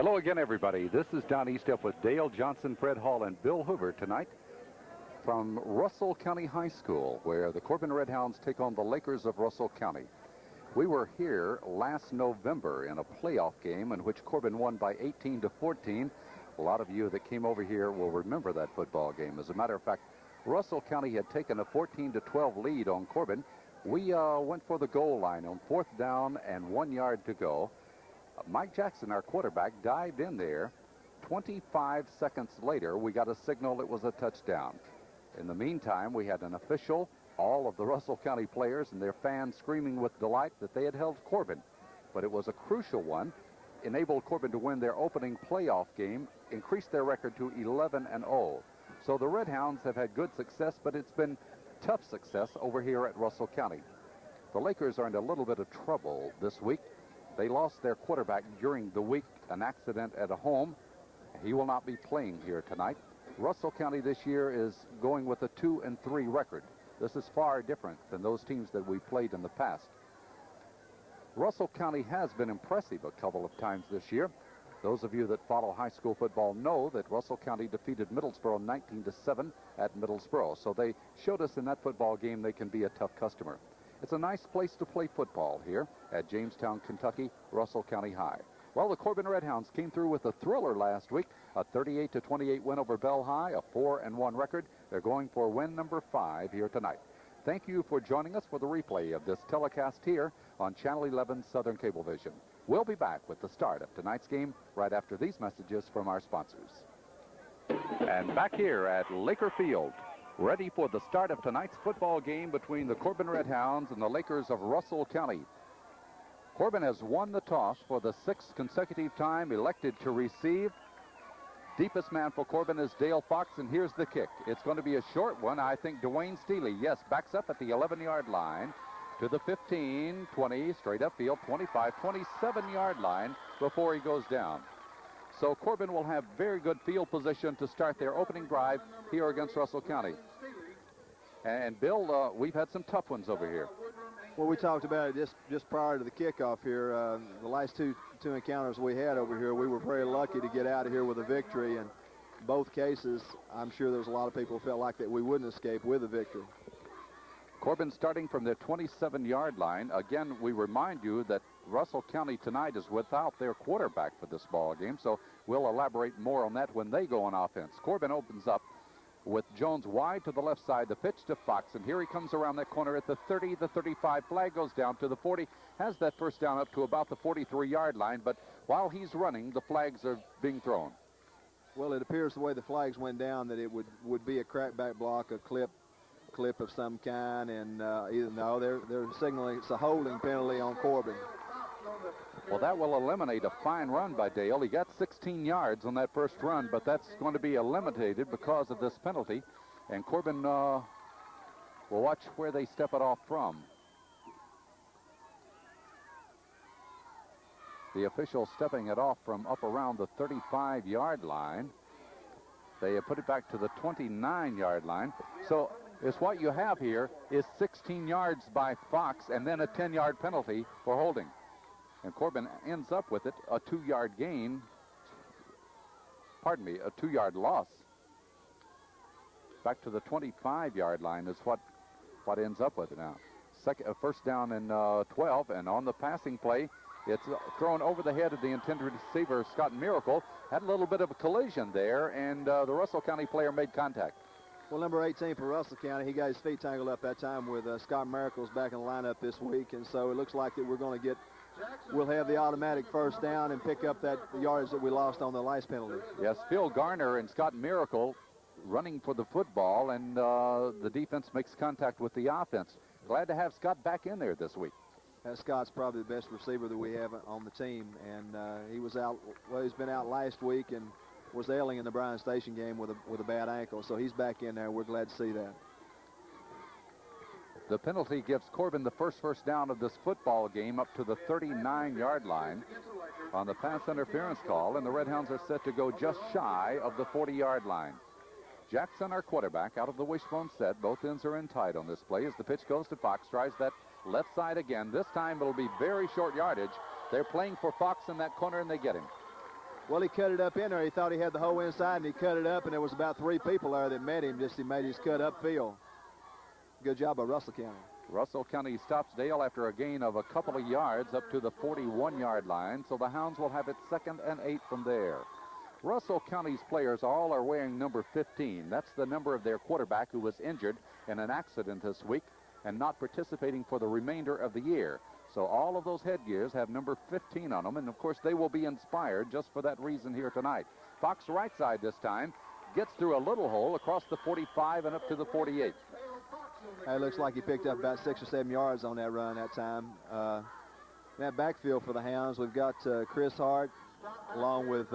Hello again, everybody. This is Don Eastup with Dale Johnson, Fred Hall, and Bill Hoover tonight from Russell County High School, where the Corbin Red Hounds take on the Lakers of Russell County. We were here last November in a playoff game in which Corbin won by 18-14. A lot of you that came over here will remember that football game. As a matter of fact, Russell County had taken a 14-12 lead on Corbin. We went for the goal line on 4th down and 1 yard to go. Mike Jackson, our quarterback, dived in there. 25 seconds later, we got a signal it was a touchdown. In the meantime, we had an official, all of the Russell County players and their fans screaming with delight that they had held Corbin. But it was a crucial one, enabled Corbin to win their opening playoff game, increased their record to 11-0. So the Red Hounds have had good success, but it's been tough success over here at Russell County. The Lakers are in a little bit of trouble this week. They lost their quarterback during the week, an accident at a home. He will not be playing here tonight. Russell County this year is going with a 2-3 record. This is far different than those teams that we played in the past. Russell County has been impressive a couple of times this year. Those of you that follow high school football know that Russell County defeated Middlesboro 19-7 at Middlesboro. So they showed us in that football game they can be a tough customer. It's a nice place to play football here at Jamestown, Kentucky, Russell County High. Well, the Corbin Red Hounds came through with a thriller last week, a 38-28 win over Bell High, a 4-1 record. They're going for win number 5 here tonight. Thank you for joining us for the replay of this telecast here on Channel 11 Southern Cablevision. We'll be back with the start of tonight's game right after these messages from our sponsors. And back here at Laker Field, ready for the start of tonight's football game between the Corbin Red Hounds and the Lakers of Russell County. Corbin has won the toss for the 6th consecutive time, elected to receive. Deepest man for Corbin is Dale Fox, and here's the kick. It's going to be a short one. I think Dwayne Steele, yes, backs up at the 11-yard line to the 15, 20, straight upfield, 25, 27-yard line before he goes down. So Corbin will have very good field position to start their opening drive here against Russell County. And Bill, we've had some tough ones over here. Well, we talked about it just prior to the kickoff here. The last two encounters we had over here, we were very lucky to get out of here with a victory. And both cases, I'm sure there's a lot of people who felt like that we wouldn't escape with a victory. Corbin starting from their 27-yard line. Again, we remind you that Russell County tonight is without their quarterback for this ball game, so we'll elaborate more on that when they go on offense. Corbin opens up with Jones wide to the left side, the pitch to Fox, and here he comes around that corner at the 30, the 35. Flag goes down to the 40, has that first down up to about the 43-yard line, but while he's running, the flags are being thrown. Well, it appears the way the flags went down that it would be a crackback block, a clip of some kind, and they're signaling it's a holding penalty on Corbin. Well, that will eliminate a fine run by Dale. He got 16 yards on that first run, but that's going to be eliminated because of this penalty. And Corbin will watch where they step it off from. The official stepping it off from up around the 35-yard line. They have put it back to the 29-yard line. So it's what you have here is 16 yards by Fox and then a 10-yard penalty for holding. And Corbin ends up with it, a 2-yard gain. Pardon me, a 2-yard loss. Back to the 25-yard line is what ends up with it now. First down and 12, and on the passing play, it's thrown over the head of the intended receiver, Scott Miracle. Had a little bit of a collision there, and the Russell County player made contact. Well, number 18 for Russell County, he got his feet tangled up that time with Scott Miracles back in the lineup this week, and so it looks like that we'll have the automatic first down and pick up that yardage that we lost on the last penalty. Yes, Phil Garner and Scott Miracle running for the football, and the defense makes contact with the offense. Glad to have Scott back in there this week. Scott's probably the best receiver that we have on the team, and he was out. Well, he's been out last week and was ailing in the Bryan Station game with a bad ankle, so he's back in there. We're glad to see that. The penalty gives Corbin the first down of this football game up to the 39-yard line on the pass interference call, and the Red Hounds are set to go just shy of the 40-yard line. Jackson, our quarterback, out of the wishbone set. Both ends are in tight on this play as the pitch goes to Fox. Tries that left side again. This time it'll be very short yardage. They're playing for Fox in that corner, and they get him. Well, he cut it up in there. He thought he had the hole inside, and he cut it up, and there was about 3 people there that met him. He made his cut upfield. Good job by Russell County. Russell County stops Dale after a gain of a couple of yards up to the 41-yard line, so the Hounds will have it 2nd and 8 from there. Russell County's players all are wearing number 15. That's the number of their quarterback who was injured in an accident this week and not participating for the remainder of the year. So all of those headgears have number 15 on them, and of course they will be inspired just for that reason here tonight. Fox right side this time, gets through a little hole across the 45 and up to the 48. It looks like he picked up about 6 or 7 yards on that run that time. That backfield for the Hounds, we've got Chris Hart along with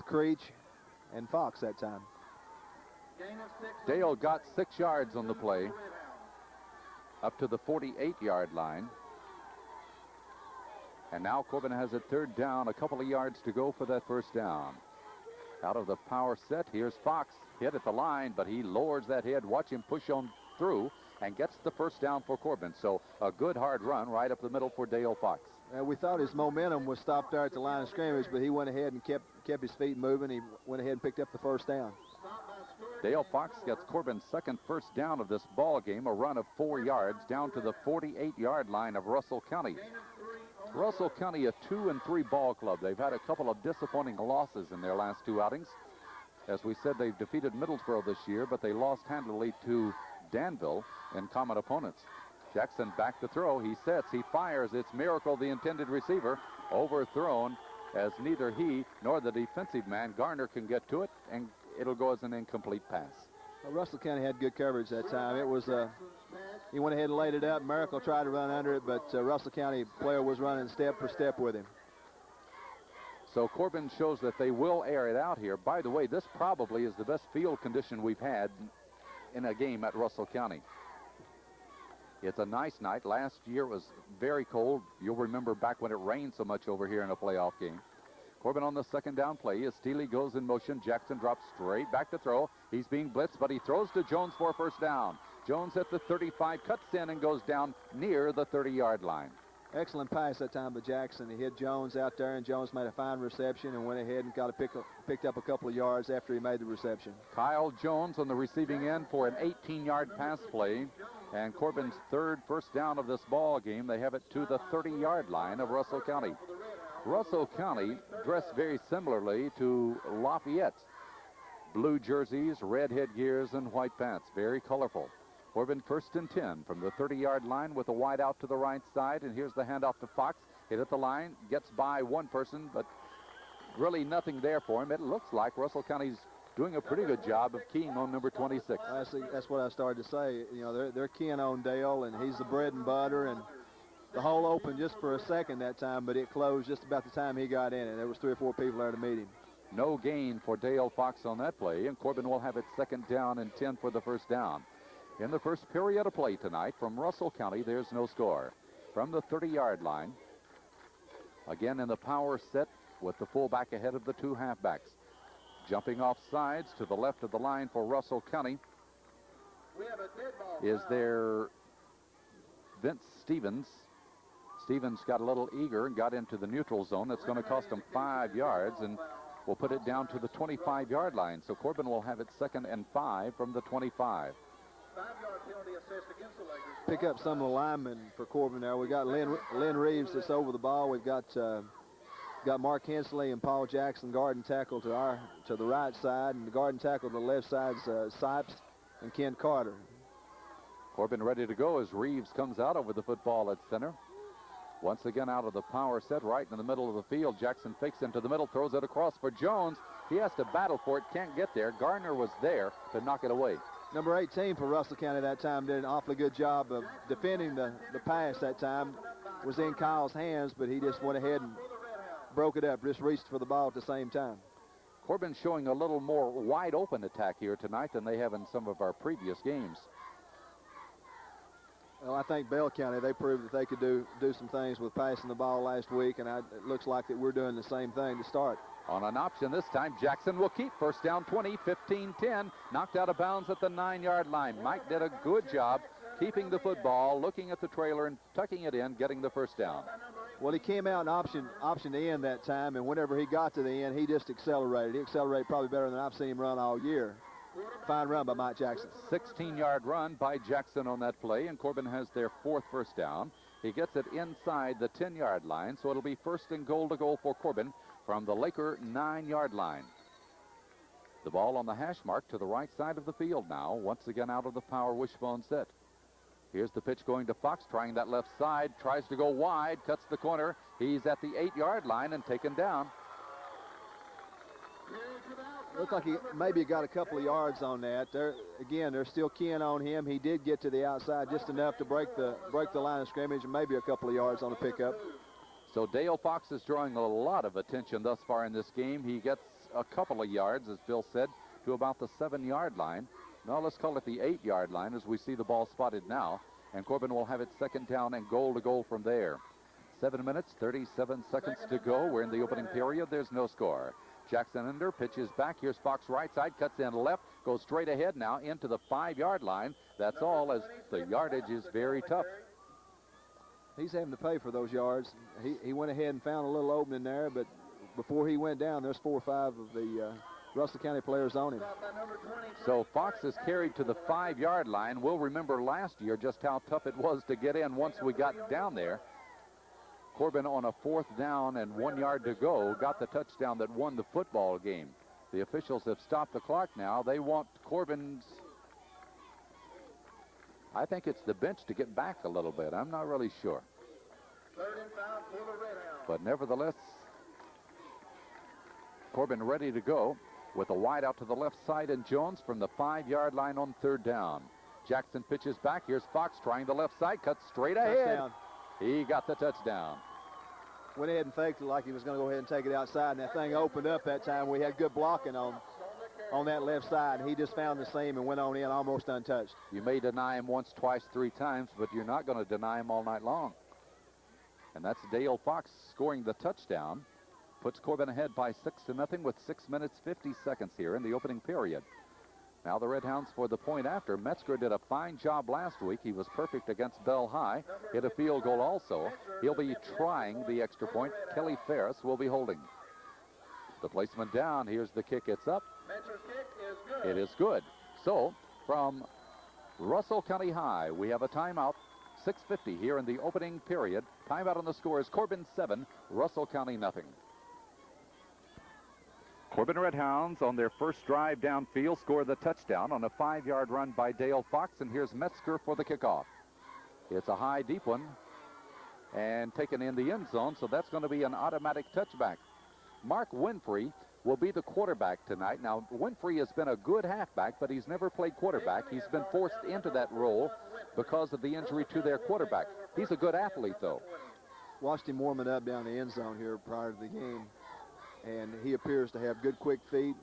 Creech and Fox that time. Dale got 6 yards on the play up to the 48-yard line. And now Corbin has a 3rd down, a couple of yards to go for that 1st down. Out of the power set, here's Fox, hit at the line, but he lowers that head. Watch him push on through and gets the 1st down for Corbin. So a good hard run right up the middle for Dale Fox. We thought his momentum was stopped there at the line of scrimmage, but he went ahead and kept his feet moving. He went ahead and picked up the 1st down. Dale Fox gets Corbin's 2nd 1st down of this ball game, a run of 4 yards down to the 48-yard line of Russell County. Russell County, a 2-3 ball club. They've had a couple of disappointing losses in their last 2 outings. As we said, they've defeated Middlesboro this year, but they lost handily to Danville in common opponents. Jackson back to throw. He sets, he fires. It's Miracle, the intended receiver, overthrown as neither he nor the defensive man, Garner, can get to it, and it'll go as an incomplete pass. Well, Russell County had good coverage that time. It was he went ahead and laid it up. Miracle tried to run under it, but Russell County player was running step for step with him. So Corbin shows that they will air it out here. By the way, this probably is the best field condition we've had in a game at Russell County. It's a nice night. Last year it was very cold. You'll remember back when it rained so much over here in a playoff game. Corbin on the 2nd down play as Steele goes in motion. Jackson drops straight back to throw. He's being blitzed, but he throws to Jones for a 1st down. Jones at the 35, cuts in and goes down near the 30-yard line. Excellent pass that time by Jackson. He hit Jones out there, and Jones made a fine reception and went ahead and picked up a couple of yards after he made the reception. Kyle Jones on the receiving end for an 18-yard pass play. And Corbin's 3rd 1st down of this ball game. They have it to the 30-yard line of Russell County. Russell County dressed very similarly to Lafayette. Blue jerseys, red headgears, and white pants. Very colorful. Corbin 1st and 10 from the 30-yard line with a wide out to the right side. And here's the handoff to Fox. Hit at the line, gets by one person, but really nothing there for him. It looks like Russell County's doing a pretty good job of keying on number 26. That's what I started to say. You know, they're keying on Dale, and he's the bread and butter, and the hole opened just for a second that time, but it closed just about the time he got in, and there was 3 or 4 people there to meet him. No gain for Dale Fox on that play, and Corbin will have it 2nd down and 10 for the 1st down. In the first period of play tonight from Russell County, there's no score. From the 30-yard line, again in the power set with the fullback ahead of the 2 halfbacks. Jumping off sides to the left of the line for Russell County is there Vince Stevens. Stevens got a little eager and got into the neutral zone. That's going to cost him 5 yards, and will put it down to the 25-yard line. So Corbin will have it 2nd and 5 from the 25. 5-yard penalty assessed against the Lakers. Pick up some of the linemen for Corbin there. We got Lynn Reeves that's over the ball. We've got Mark Hensley and Paul Jackson guard and tackle to the right side, and the guard and tackle to the left side's Sipes and Ken Carter. Corbin ready to go as Reeves comes out over the football at center. Once again out of the power set right in the middle of the field. Jackson fakes into the middle, throws it across for Jones. He has to battle for it, can't get there. Gardner was there to knock it away. Number 18 for Russell County that time did an awfully good job of defending the pass that time. Was in Kyle's hands, but he just went ahead and broke it up, just reached for the ball at the same time. Corbin showing a little more wide open attack here tonight than they have in some of our previous games. Well, I think Bell County, they proved that they could do some things with passing the ball last week, and it looks like that we're doing the same thing to start. On an option this time, Jackson will keep. 1st down 20, 15-10. Knocked out of bounds at the 9-yard line. Mike did a good job keeping the football, looking at the trailer and tucking it in, getting the first down. Well, he came out and optioned the end that time, and whenever he got to the end, he just accelerated. He accelerated probably better than I've seen him run all year. Fine run by Mike Jackson. 16-yard run by Jackson on that play, and Corbin has their 4th first down. He gets it inside the 10-yard line, so it'll be first and goal to go for Corbin from the Laker 9-yard line. The ball on the hash mark to the right side of the field now, once again out of the power wishbone set. Here's the pitch going to Fox, trying that left side, tries to go wide, cuts the corner. He's at the 8-yard line and taken down. Looked like he maybe got a couple of yards on that. They're still keying on him. He did get to the outside just enough to break the line of scrimmage, and maybe a couple of yards on the pickup. So Dale Fox is drawing a lot of attention thus far in this game. He gets a couple of yards, as Bill said, to about the 7-yard line. Now let's call it the 8-yard line as we see the ball spotted now. And Corbin will have it second down and goal to goal from there. 7 minutes, 37 seconds to go. We're in the opening period. There's no score. Jackson under, pitches back. Here's Fox right side, cuts in left, goes straight ahead now into the 5-yard line. That's all, as the yardage is very tough. He's having to pay for those yards. He went ahead and found a little opening there, but before he went down, there's 4 or 5 of the Russell County players on him. So Fox is carried to the 5-yard line. We'll remember last year just how tough it was to get in once we got down there. Corbin on a 4th down and 1 yard to go got the touchdown that won the football game. The officials have stopped the clock now. They want Corbin's, I think it's the bench to get back a little bit. I'm not really sure. But nevertheless, Corbin ready to go with a wide out to the left side, and Jones from the 5-yard line on 3rd down. Jackson pitches back. Here's Fox trying the left side, cuts straight ahead. Touchdown. He got the touchdown. Went ahead and faked it like he was going to go ahead and take it outside, and that thing opened up that time. We had good blocking on that left side. He just found the seam and went on in almost untouched. You may deny him once, twice, 3 times, but you're not going to deny him all night long. And that's Dale Fox scoring the touchdown. Puts Corbin ahead by 6-0 with 6 minutes, 50 seconds here in the opening period. Now the Red Hounds for the point after. Metzger did a fine job last week. He was perfect against Bell High. Hit a field goal also. He'll be trying the extra point. Kelly Ferris will be holding. The placement down. Here's the kick. It's up. It is good. So from Russell County High, we have a timeout. 6:50 here in the opening period. Timeout on the score is Corbin 7, Russell County nothing. Corbin Red Hounds on their first drive downfield score the touchdown on a 5-yard run by Dale Fox, and here's Metzger for the kickoff. It's a high, deep one and taken in the end zone, so that's going to be an automatic touchback. Mark Winfrey will be the quarterback tonight. Now, Winfrey has been a good halfback, but he's never played quarterback. He's been forced into that role because of the injury to their quarterback. He's a good athlete, though. Watched him warming up down the end zone here prior to the game, and he appears to have good, quick feet,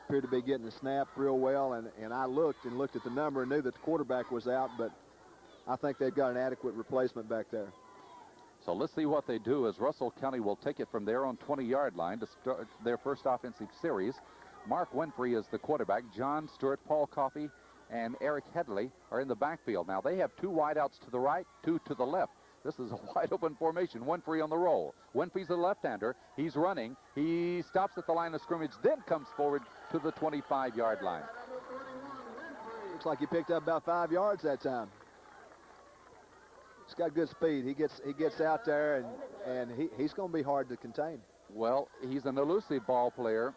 appeared to be getting the snap real well, and I looked at the number and knew that the quarterback was out, but I think they've got an adequate replacement back there. So let's see what they do as Russell County will take it from their own 20-yard line to start their first offensive series. Mark Winfrey is the quarterback. John Stewart, Paul Coffey, and Eric Headley are in the backfield. Now they have 2 wideouts to the right, 2 to the left. This is a wide open formation. Winfrey on the roll. Winfrey's a left-hander. He's running. He stops at the line of scrimmage, then comes forward to the 25-yard line. Looks like he picked up about 5 yards that time. He's got good speed. He gets out there, and he's going to be hard to contain. Well, he's an elusive ball player.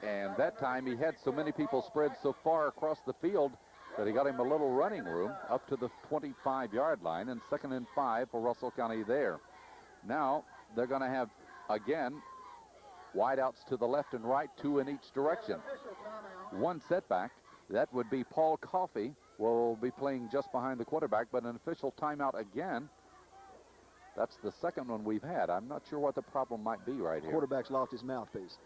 And that time he had so many people spread so far across the field that he got him a little running room up to the 25-yard line, and 2nd and 5 for Russell County there. Now they're going to have, again, wideouts to the left and right, 2 in each direction. 1 setback. That would be Paul Coffey will be playing just behind the quarterback, but an official timeout again. That's the second one we've had. I'm not sure what the problem might be right here. Quarterback's lost his mouthpiece.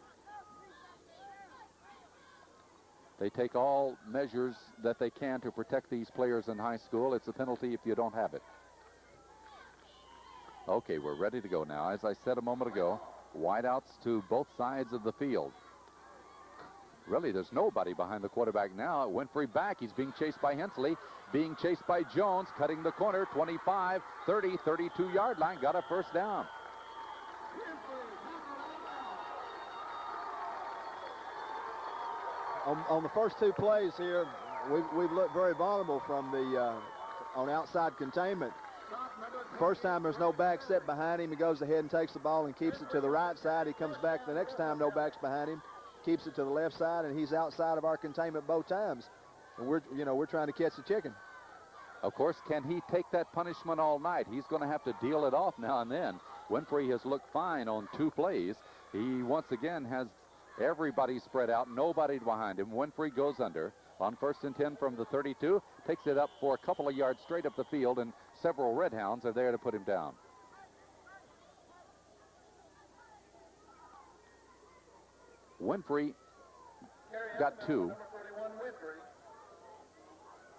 They take all measures that they can to protect these players in high school. It's a penalty if you don't have it. Okay, we're ready to go now. As I said a moment ago, wideouts to both sides of the field. Really, there's nobody behind the quarterback now. Winfrey back. He's being chased by Hensley, being chased by Jones, cutting the corner, 25, 30, 32-yard line. Got a first down. On the first two plays here, we've looked very vulnerable from the on outside containment. First time there's no back set behind him. He goes ahead and takes the ball and keeps it to the right side. He comes back the next time, no backs behind him, keeps it to the left side, and he's outside of our containment both times. And we're trying to catch the chicken. Of course, can he take that punishment all night? He's going to have to deal it off now and then. Winfrey has looked fine on two plays. He once again has everybody spread out, nobody behind him. Winfrey goes under on 1st and 10 from the 32, takes it up for a couple of yards straight up the field, and several Red Hounds are there to put him down. Winfrey got two.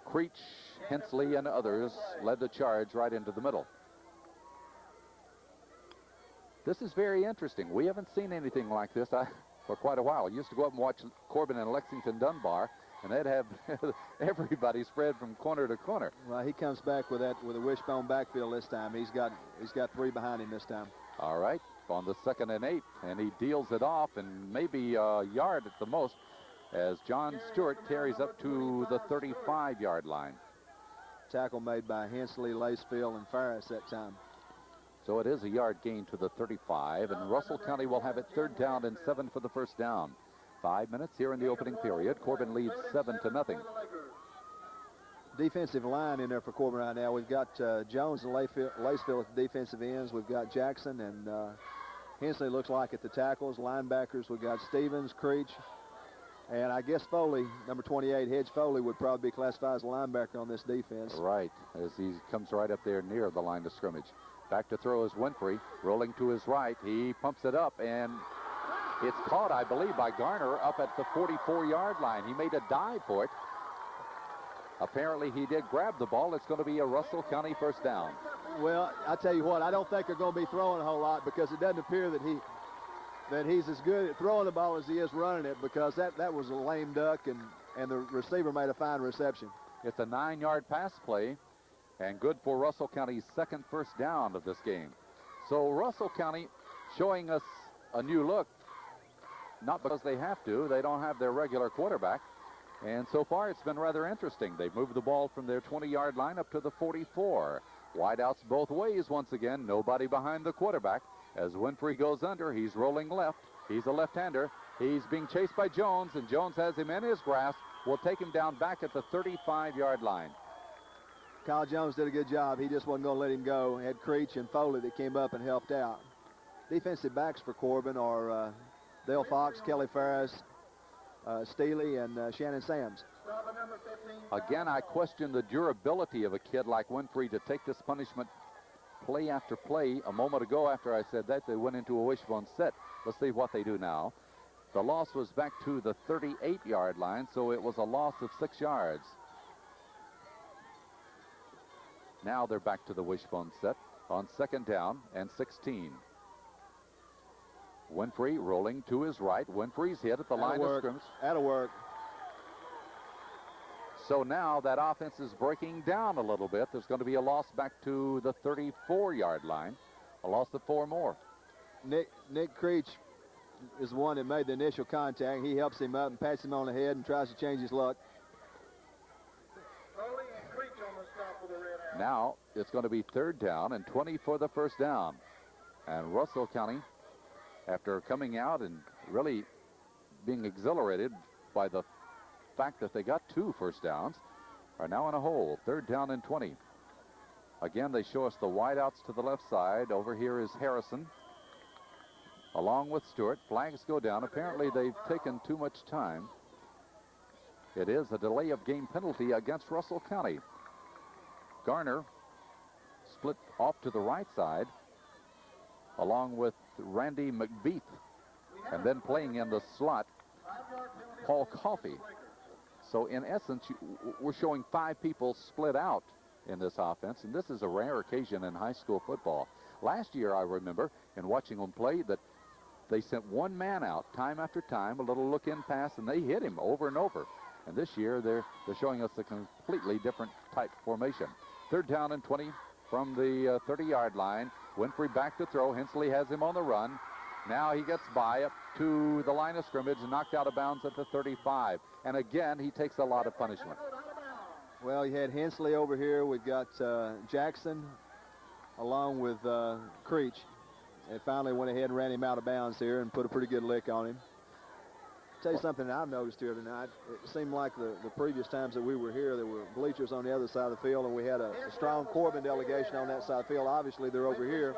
Creech, Hensley, and others led the charge right into the middle. This is very interesting. We haven't seen anything like this for quite a while. I used to go up and watch Corbin and Lexington Dunbar, and they'd have everybody spread from corner to corner. Well, he comes back with a wishbone backfield this time. He's got three behind him this time. All right, on the 2nd and 8, and he deals it off, and maybe a yard at the most, as John Stewart carries up to the 35-yard line. Tackle made by Hensley, Lacefield, and Farris that time. So it is a yard gain to the 35, and Russell County will have it 3rd down and 7 for the first down. 5 minutes here in the opening period. Corbin leads 7-0. Defensive line in there for Corbin right now. We've got Jones and Lacefield at the defensive ends. We've got Jackson and Hensley looks like at the tackles. Linebackers, we've got Stevens, Creech, and I guess Foley, number 28, Hedge Foley, would probably be classified as a linebacker on this defense. Right, as he comes right up there near the line of scrimmage. Back to throw is Winfrey, rolling to his right. He pumps it up, and it's caught, I believe, by Garner up at the 44-yard line. He made a dive for it. Apparently, he did grab the ball. It's going to be a Russell County first down. Well, I tell you what, I don't think they're going to be throwing a whole lot because it doesn't appear that he's as good at throwing the ball as he is running it, because that was a lame duck, and the receiver made a fine reception. It's a 9-yard pass play, and good for Russell County's second first down of this game. So Russell County showing us a new look, not because they have to. They don't have their regular quarterback. And so far, it's been rather interesting. They've moved the ball from their 20-yard line up to the 44. Wideouts both ways once again. Nobody behind the quarterback. As Winfrey goes under, he's rolling left. He's a left-hander. He's being chased by Jones, and Jones has him in his grasp. Will take him down back at the 35-yard line. Kyle Jones did a good job. He just wasn't going to let him go. He had Creech and Foley that came up and helped out. Defensive backs for Corbin are Dale Fox, Kelly Ferris, Steely, and Shannon Sams. Again, I question the durability of a kid like Winfrey to take this punishment play after play. A moment ago after I said that, they went into a wishbone set. Let's see what they do now. The loss was back to the 38-yard line, so it was a loss of 6 yards. Now they're back to the wishbone set on 2nd down and 16. Winfrey rolling to his right. Winfrey's hit at the line of scrimmage. That'll work. So now that offense is breaking down a little bit. There's going to be a loss back to the 34-yard line. A loss of 4 more. Nick Creech is the one that made the initial contact. He helps him up and pats him on the head and tries to change his luck. Now it's going to be 3rd down and 20 for the first down. And Russell County, after coming out and really being exhilarated by the fact that they got 2 first downs, are now in a hole. 3rd down and 20. Again, they show us the wideouts to the left side. Over here is Harrison, along with Stewart. Flags go down. Apparently, they've taken too much time. It is a delay of game penalty against Russell County. Garner split off to the right side, along with Randy McBeath. And then playing in the slot, Paul Coffey. So in essence, we're showing 5 people split out in this offense, and this is a rare occasion in high school football. Last year, I remember, in watching them play, that they sent one man out time after time, a little look-in pass, and they hit him over and over. And this year, they're showing us a completely different type formation. 3rd down and 20 from the 30-yard line. Winfrey back to throw. Hensley has him on the run. Now he gets by up to the line of scrimmage and knocked out of bounds at the 35. And again, he takes a lot of punishment. Well, you had Hensley over here. We've got Jackson along with Creech. And finally went ahead and ran him out of bounds here and put a pretty good lick on him. Tell you something I've noticed here tonight. It seemed like the previous times that we were here, there were bleachers on the other side of the field, and we had a strong Corbin delegation on that side of the field. Obviously, they're over here.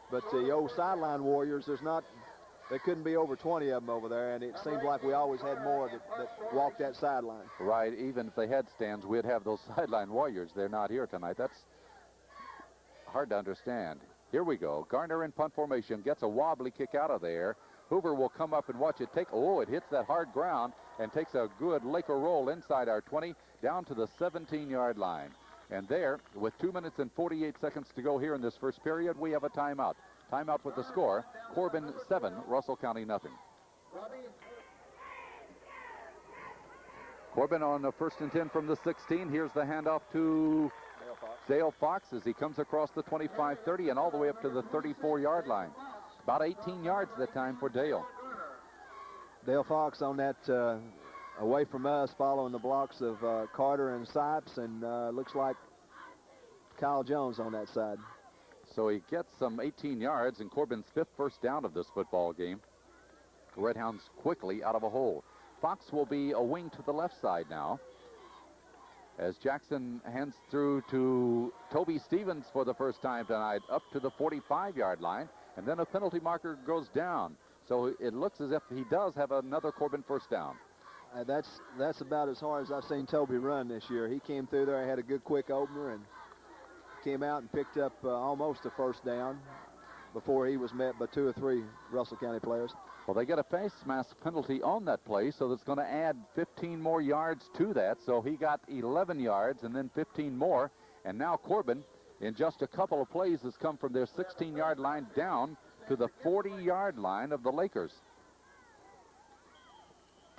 But the old sideline warriors, there couldn't be over 20 of them over there, and it seems like we always had more that walked that sideline. Right, even if they had stands, we'd have those sideline warriors. They're not here tonight. That's hard to understand. Here we go. Garner in punt formation, gets a wobbly kick out of there. Hoover will come up and watch it take. Oh, it hits that hard ground and takes a good Laker roll inside our 20 down to the 17-yard line. And there, with 2 minutes and 48 seconds to go here in this first period, we have a timeout. Timeout with the score, Corbin 7, Russell County nothing. Corbin on the 1st and 10 from the 16. Here's the handoff to Dale Fox as he comes across the 25-30 and all the way up to the 34-yard line. About 18 yards that time for Dale. Dale Fox on that away from us, following the blocks of Carter and Sipes, and looks like Kyle Jones on that side. So he gets some 18 yards, and Corbin's 5th first down of this football game. The Redhounds quickly out of a hole. Fox will be a wing to the left side now, as Jackson hands through to Toby Stevens for the first time tonight, up to the 45-yard line, and then a penalty marker goes down. So it looks as if he does have another Corbin first down. That's about as hard as I've seen Toby run this year. He came through there, had a good quick opener, and came out and picked up almost a first down before he was met by 2 or 3 Russell County players. Well, they get a face mask penalty on that play, so that's going to add 15 more yards to that. So he got 11 yards and then 15 more. And now Corbin, in just a couple of plays, has come from their 16-yard line down to the 40-yard line of the Lakers.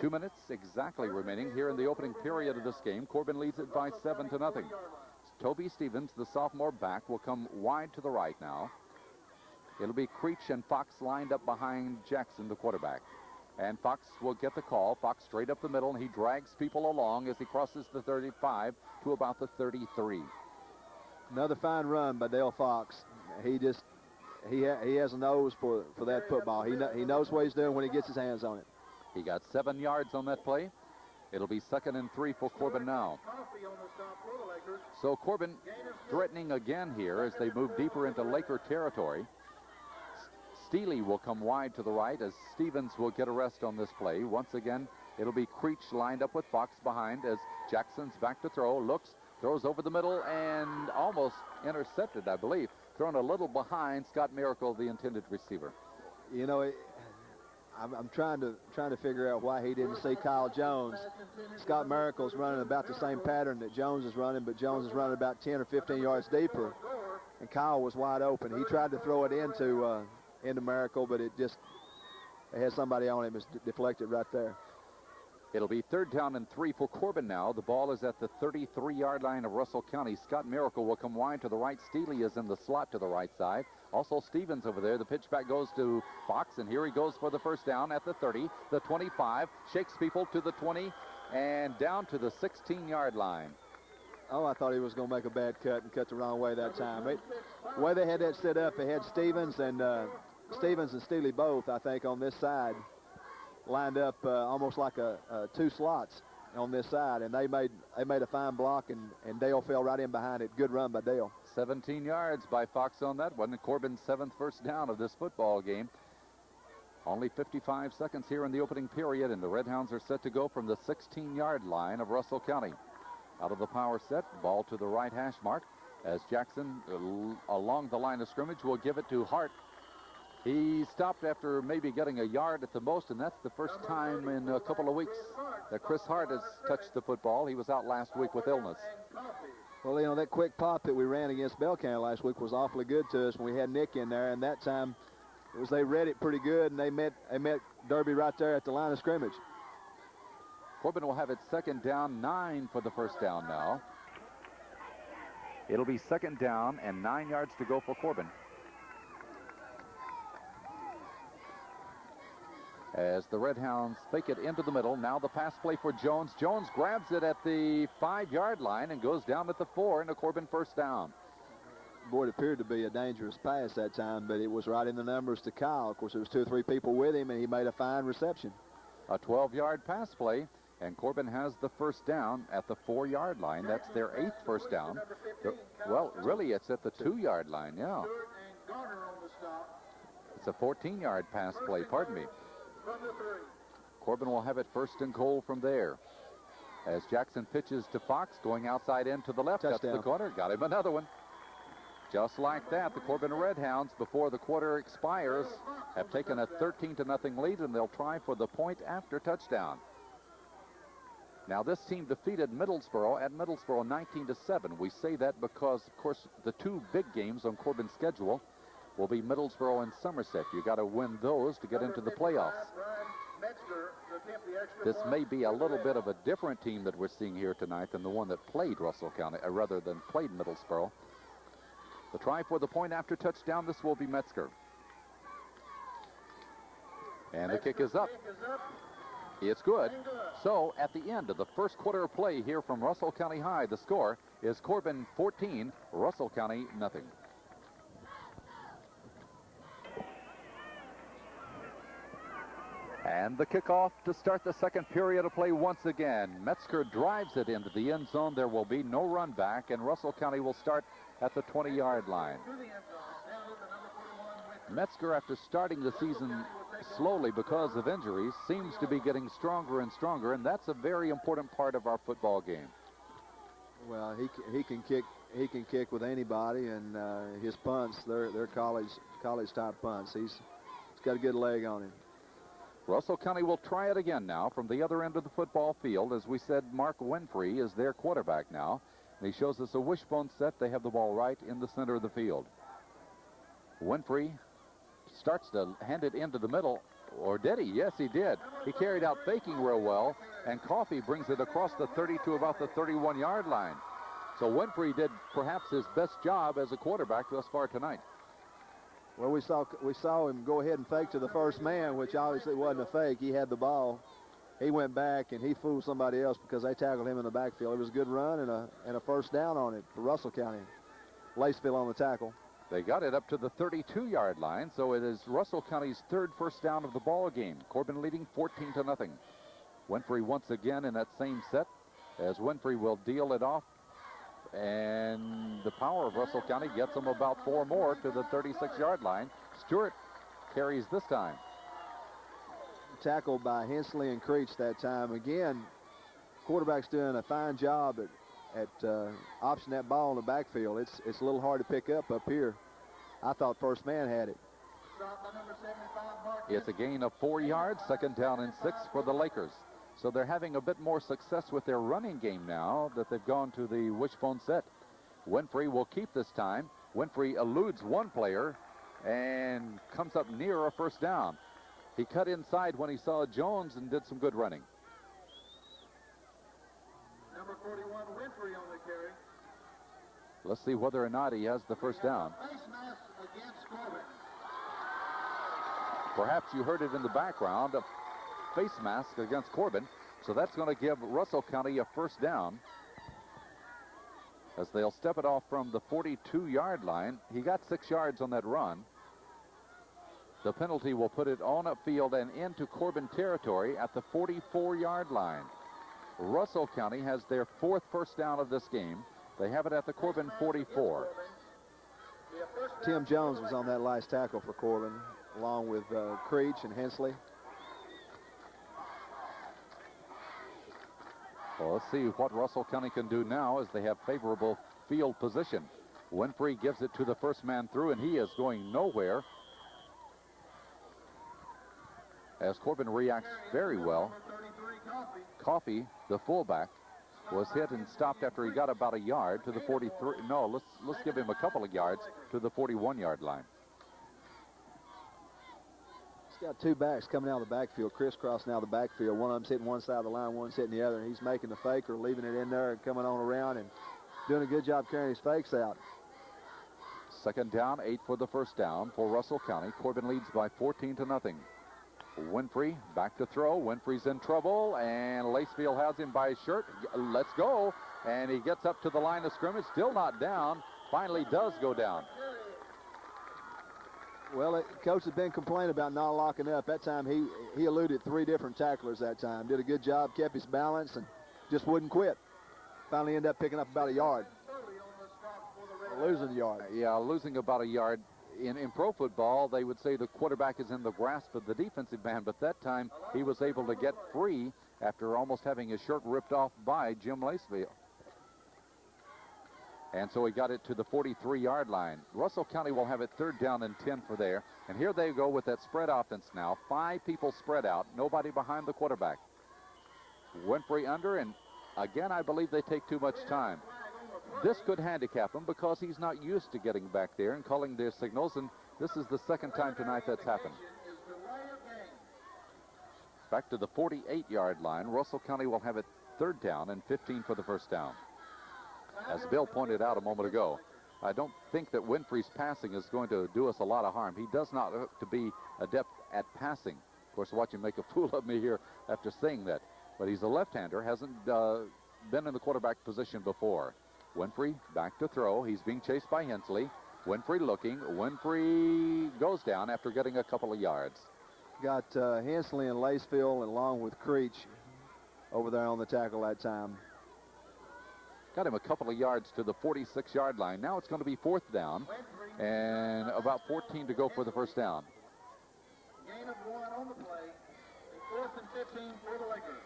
2 minutes exactly remaining here in the opening period of this game. Corbin leads it by 7-0. Toby Stevens, the sophomore back, will come wide to the right now. It'll be Creech and Fox lined up behind Jackson, the quarterback. And Fox will get the call. Fox straight up the middle, and he drags people along as he crosses the 35 to about the 33. Another fine run by Dale Fox. He has a nose for that football. He knows what he's doing when he gets his hands on it. He got 7 yards on that play. It'll be 2nd and 3 for Corbin now. So Corbin threatening again here as they move deeper into Laker territory. Steely will come wide to the right as Stevens will get a rest on this play. Once again, it'll be Creech lined up with Fox behind as Jackson's back to throw. Looks, throws over the middle and almost intercepted, I believe. Thrown a little behind Scott Miracle, the intended receiver. You know, I'm trying to figure out why he didn't see Kyle Jones. Scott Miracle's running about the same pattern that Jones is running, but Jones is running about 10 or 15 yards deeper, and Kyle was wide open. He tried to throw it into Miracle, but it had somebody on him. It's deflected right there. It'll be 3rd down and 3 for Corbin now. The ball is at the 33-yard line of Russell County. Scott Miracle will come wide to the right. Steely is in the slot to the right side. Also Stevens over there. The pitch back goes to Fox, and here he goes for the first down at the 30, the 25, shakes people to the 20, and down to the 16-yard line. Oh, I thought he was going to make a bad cut and cut the wrong way that time. The way they had that set up, they had Stevens and Steely both, I think, on this side, lined up almost like 2 slots on this side, and they made a fine block, and Dale fell right in behind it. Good run by Dale. 17 yards by Fox on that one. Corbin's 7th first down of this football game. Only 55 seconds here in the opening period, and the Redhounds are set to go from the 16-yard line of Russell County. Out of the power set, ball to the right hash mark as Jackson along the line of scrimmage will give it to Hart. He stopped after maybe getting a yard at the most, and that's the first time in a couple of weeks that Chris Hart has touched the football. He was out last week with illness. Well, you know, that quick pop that we ran against Bell County last week was awfully good to us when we had Nick in there, and that time was they read it pretty good, and they met Derby right there at the line of scrimmage. Corbin will have it 2nd down, 9 for the first down now. It'll be 2nd down and 9 yards to go for Corbin. As the Red Hounds fake it into the middle. Now the pass play for Jones. Jones grabs it at the 5-yard line and goes down at the 4 and a Corbin first down. Boy, it appeared to be a dangerous pass that time, but it was right in the numbers to Kyle. Of course, there was 2 or 3 people with him, and he made a fine reception. A 12-yard pass play, and Corbin has the first down at the 4-yard line. That's their 8th first down. Well, really, it's at the 2-yard line, yeah. It's a 14-yard pass play, pardon me. Corbin will have it 1st and goal from there. As Jackson pitches to Fox, going outside in to the left. Touchdown. Cuts the corner, got him another one. Just like that, the Corbin Red Hounds, before the quarter expires, have taken a 13-0 lead, and they'll try for the point after touchdown. Now, this team defeated Middlesboro at Middlesboro 19-7. We say that because, of course, the 2 big games on Corbin's schedule will be Middlesboro and Somerset. You got to win those to get into the playoffs. This may be a little bit of a different team that we're seeing here tonight than the one that played Russell County, rather than played Middlesboro. The try for the point after touchdown, this will be Metzger. And the kick is up. It's good. So at the end of the first quarter of play here from Russell County High, the score is Corbin 14, Russell County nothing. And the kickoff to start the second period of play once again. Metzger drives it into the end zone. There will be no run back, and Russell County will start at the 20-yard line. Metzger, after starting the season slowly because of injuries, seems to be getting stronger and stronger, and that's a very important part of our football game. Well, he can kick with anybody, and his punts, they're college type punts. He's got a good leg on him. Russell County will try it again now from the other end of the football field. As we said, Mark Winfrey is their quarterback now. And he shows us a wishbone set. They have the ball right in the center of the field. Winfrey starts to hand it into the middle. Or did he? Yes, he did. He carried out faking real well. And Coffey brings it across the 30 to about the 31-yard line. So Winfrey did perhaps his best job as a quarterback thus far tonight. Well, we saw him go ahead and fake to the first man, which obviously wasn't a fake. He had the ball. He went back, and he fooled somebody else because they tackled him in the backfield. It was a good run and a first down on it for Russell County. Laceville on the tackle. They got it up to the 32-yard line, so it is Russell County's 3rd first down of the ball game. Corbin leading 14-0. Winfrey once again in that same set, as Winfrey will deal it off. And the power of Russell County gets them about 4 more to the 36-yard line. Stewart carries this time. Tackled by Hensley and Creech that time. Again, quarterback's doing a fine job at optioning that ball in the backfield. It's a little hard to pick up here. I thought first man had it. It's a gain of 4 yards, 2nd down and 6 for the Lakers. So they're having a bit more success with their running game now that they've gone to the wishbone set. Winfrey will keep this time. Winfrey eludes one player and comes up near a first down. He cut inside when he saw Jones and did some good running. Number 41, Winfrey on the carry. Let's see whether or not he has the first down. Face mask against Corbin. Perhaps you heard it in the background. A face mask against Corbin. So that's going to give Russell County a first down, as they'll step it off from the 42-yard line. He got 6 yards on that run. The penalty will put it on upfield and into Corbin territory at the 44-yard line. Russell County has their 4th first down of this game. They have it at the Corbin 44. Tim Jones was on that last tackle for Corbin, along with Creech and Hensley. Well, let's see what Russell County can do now as they have favorable field position. Winfrey gives it to the first man through, and he is going nowhere, as Corbin reacts very well. Coffey, the fullback, was hit and stopped after he got about a yard to the 43. No, let's give him a couple of yards to the 41-yard line. He's got two backs coming out of the backfield, crisscrossing out of the backfield. One of them's hitting one side of the line, one's hitting the other. And he's making the fake or leaving it in there and coming on around and doing a good job carrying his fakes out. Second down, 8 for the first down for Russell County. Corbin leads by 14-0. Winfrey back to throw. Winfrey's in trouble, and Lacefield has him by his shirt. Let's go. And he gets up to the line of scrimmage, still not down. Finally does go down. Well, coach has been complaining about not locking up. That time he eluded 3 different tacklers that time. Did a good job, kept his balance, and just wouldn't quit. Finally ended up picking up about a yard. Losing a yard. Yeah, losing about a yard. In pro football, they would say the quarterback is in the grasp of the defensive man, but that time he was able to get free after almost having his shirt ripped off by Jim Lacefield. And so he got it to the 43-yard line. Russell County will have it 3rd down and 10 for there. And here they go with that spread offense now. 5 people spread out, nobody behind the quarterback. Winfrey under, and again, I believe they take too much time. This could handicap him because he's not used to getting back there and calling their signals, and this is the second time tonight that's happened. Back to the 48-yard line. Russell County will have it 3rd down and 15 for the first down. As Bill pointed out a moment ago, I don't think that Winfrey's passing is going to do us a lot of harm. He does not look to be adept at passing. Of course, watch him make a fool of me here after saying that. But he's a left-hander, hasn't been in the quarterback position before. Winfrey back to throw. He's being chased by Hensley. Winfrey looking. Winfrey goes down after getting a couple of yards. Got Hensley and Lacefield along with Creech over there on the tackle that time. Got him a couple of yards to the 46-yard line. Now it's going to be 4th down and about 14 to go for the first down. Gain of 1 on the play. 4th and 15 for the Lakers.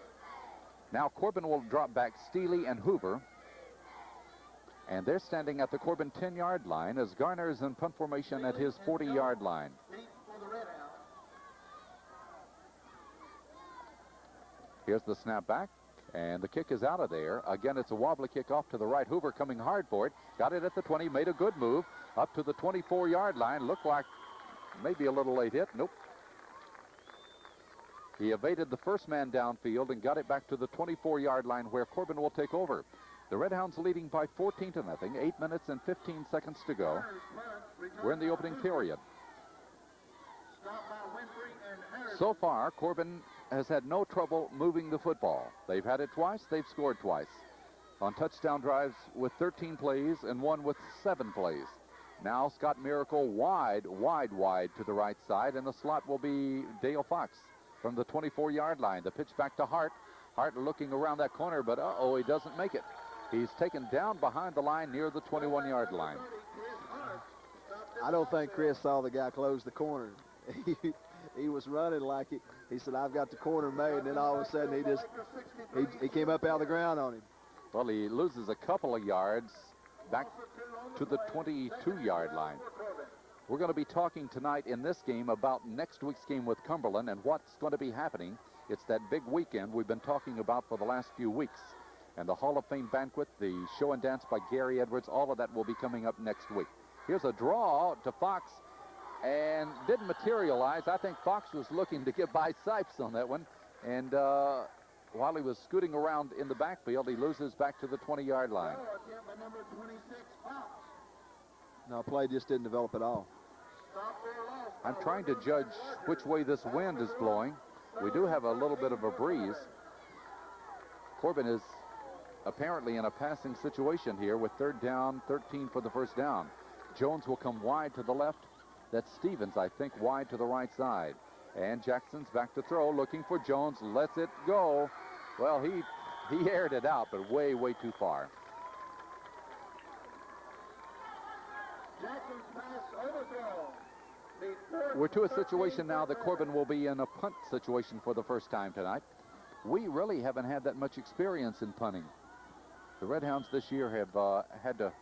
Now Corbin will drop back Steely and Hoover. And they're standing at the Corbin 10-yard line as Garner is in punt formation at his 40-yard line. Here's the snap back, and the kick is out of there. Again, it's a wobbly kick off to the right. Hoover coming hard for it. Got it at the 20, made a good move up to the 24-yard line. Looked like maybe a little late hit. Nope. He evaded the first man downfield and got it back to the 24-yard line where Corbin will take over. The Red Hounds leading by 14-0, 8 minutes and 15 seconds to go. We're in the opening period. So far, Corbin has had no trouble moving the football. They've had it twice, they've scored twice. On touchdown drives with 13 plays and one with 7 plays. Now Scott Miracle wide to the right side, and the slot will be Dale Fox from the 24-yard line. The pitch back to Hart. Hart looking around that corner, but uh-oh, he doesn't make it. He's taken down behind the line near the 21-yard line. I don't think Chris saw the guy close the corner. He was running like it. He said, I've got the corner made, and then all of a sudden he came up out of the ground on him. Well, he loses a couple of yards back to the 22-yard line. We're going to be talking tonight in this game about next week's game with Cumberland and what's going to be happening. It's that big weekend we've been talking about for the last few weeks. And the Hall of Fame banquet, the show and dance by Gary Edwards, all of that will be coming up next week. Here's a draw to Fox, and didn't materialize. I think Fox was looking to get by Sipes on that one. And while he was scooting around in the backfield, he loses back to the 20-yard line. No, play just didn't develop at all. I'm trying to judge which way this wind is blowing. We do have a little bit of a breeze. Corbin is apparently in a passing situation here with 3rd down, 13 for the first down. Jones will come wide to the left. That's Stevens, I think, wide to the right side. And Jackson's back to throw, looking for Jones, lets it go. Well, he aired it out, but way too far. Jackson's pass overthrow. We're to a situation now that Corbin will be in a punt situation for the first time tonight. We really haven't had that much experience in punting. The Red Hounds this year have had to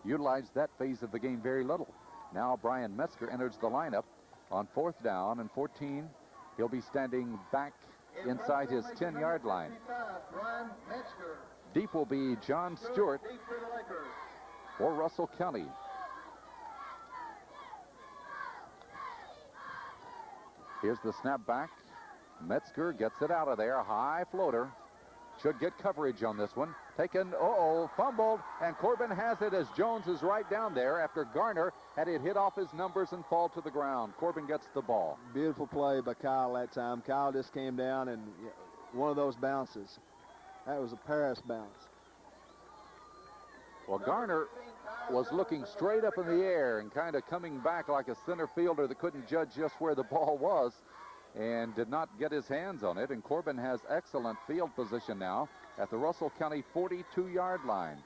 utilize that phase of the game very little. Now Brian Metzger enters the lineup on 4th down and 14. He'll be standing back inside his 10-yard line. Deep will be John Stewart for Russell County. Here's the snap back. Metzger gets it out of there. High floater. Should get coverage on this one. Taken, fumbled, and Corbin has it as Jones is right down there after Garner had it hit off his numbers and fall to the ground. Corbin gets the ball. Beautiful play by Kyle that time. Kyle just came down and one of those bounces. That was a Paris bounce. Well, Garner was looking straight up in the air and kind of coming back like a center fielder that couldn't judge just where the ball was and did not get his hands on it. And Corbin has excellent field position now at the Russell County 42-yard line.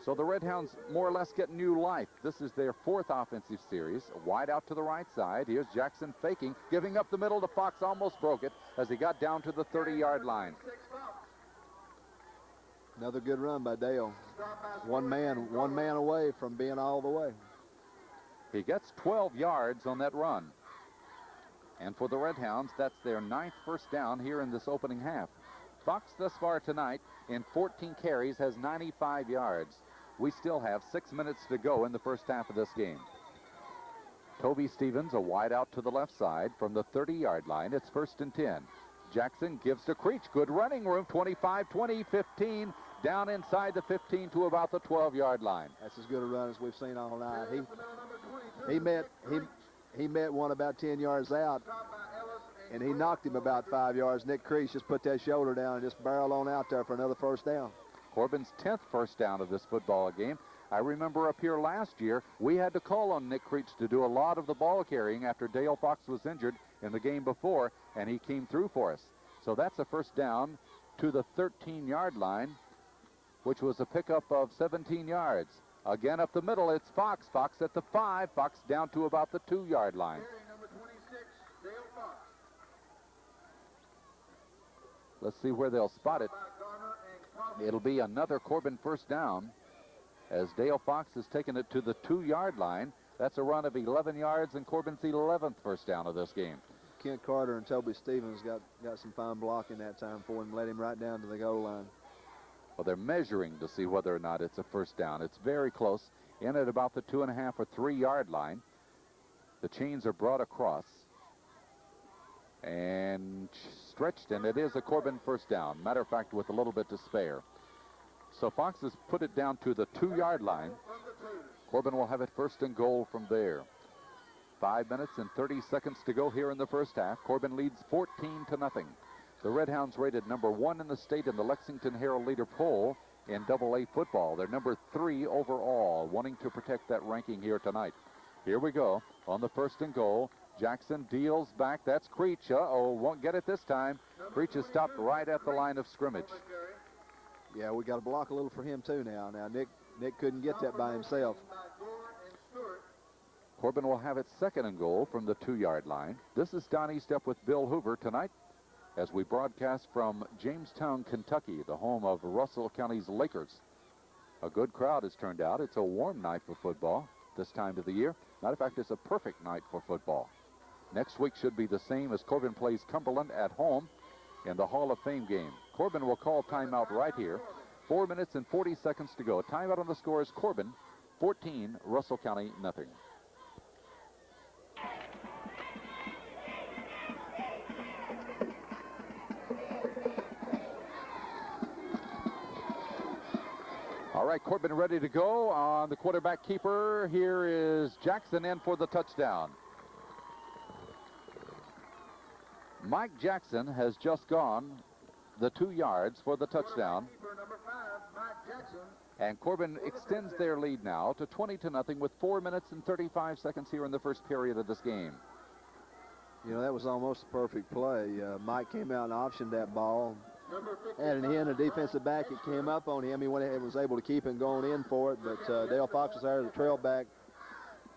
So the Red Hounds more or less get new life. This is their 4th offensive series. Wide out to the right side. Here's Jackson faking, giving up the middle to Fox. Almost broke it as he got down to the 30-yard line. Another good run by Dale. One man away from being all the way. He gets 12 yards on that run. And for the Red Hounds, that's their 9th first down here in this opening half. Fox thus far tonight in 14 carries has 95 yards. We still have 6 minutes to go in the first half of this game. Toby Stevens, a wide out to the left side from the 30-yard line. It's 1st and 10. Jackson gives to Creech. Good running room. 25, 20, 15. Down inside the 15 to about the 12-yard line. That's as good a run as we've seen all night. He met one about 10 yards out, and he knocked him about 5 yards. Nick Creech just put that shoulder down and just barreled on out there for another first down. Corbin's 10th first down of this football game. I remember up here last year, we had to call on Nick Creech to do a lot of the ball carrying after Dale Fox was injured in the game before, and he came through for us. So that's a first down to the 13-yard line, which was a pickup of 17 yards. Again up the middle, it's Fox. Fox at the 5. Fox down to about the 2-yard line. Let's see where they'll spot it. It'll be another Corbin first down as Dale Fox has taken it to the 2-yard line. That's a run of 11 yards and Corbin's 11th first down of this game. Kent Carter and Toby Stevens got some fine blocking that time for him, led him right down to the goal line. Well, they're measuring to see whether or not it's a first down. It's very close, in at about the 2.5 or 3-yard line. The chains are brought across and stretched, and it is a Corbin first down. Matter of fact, with a little bit to spare. So Fox has put it down to the 2-yard line. Corbin will have it 1st and goal from there. 5 minutes and 30 seconds to go here in the first half. Corbin leads 14-0. The Red Hounds rated number 1 in the state in the Lexington Herald Leader poll in AA football. They're number 3 overall, wanting to protect that ranking here tonight. Here we go on the 1st and goal. Jackson deals back. That's Creech. Won't get it this time. Creech is stopped right at the line of scrimmage. Yeah, we got to block a little for him too now. Now Nick couldn't get that by himself. Corbin will have it 2nd and goal from the 2-yard line. This is Don Estep with Bill Hoover tonight as we broadcast from Jamestown, Kentucky, the home of Russell County's Lakers. A good crowd has turned out. It's a warm night for football this time of the year. Matter of fact, it's a perfect night for football. Next week should be the same as Corbin plays Cumberland at home in the Hall of Fame game. Corbin will call timeout right here. 4 minutes and 40 seconds to go. Timeout on the score is Corbin 14, Russell County nothing. All right, Corbin ready to go on the quarterback keeper. Here is Jackson in for the touchdown. Mike Jackson has just gone the 2 yards for the touchdown. And Corbin extends their lead now to 20-0 with 4 minutes and 35 seconds here in the first period of this game. You know, that was almost a perfect play. Mike came out and optioned that ball. Had an in, a defensive back. It came up on him. He was able to keep him going in for it, but Dale Fox was there, the trail back.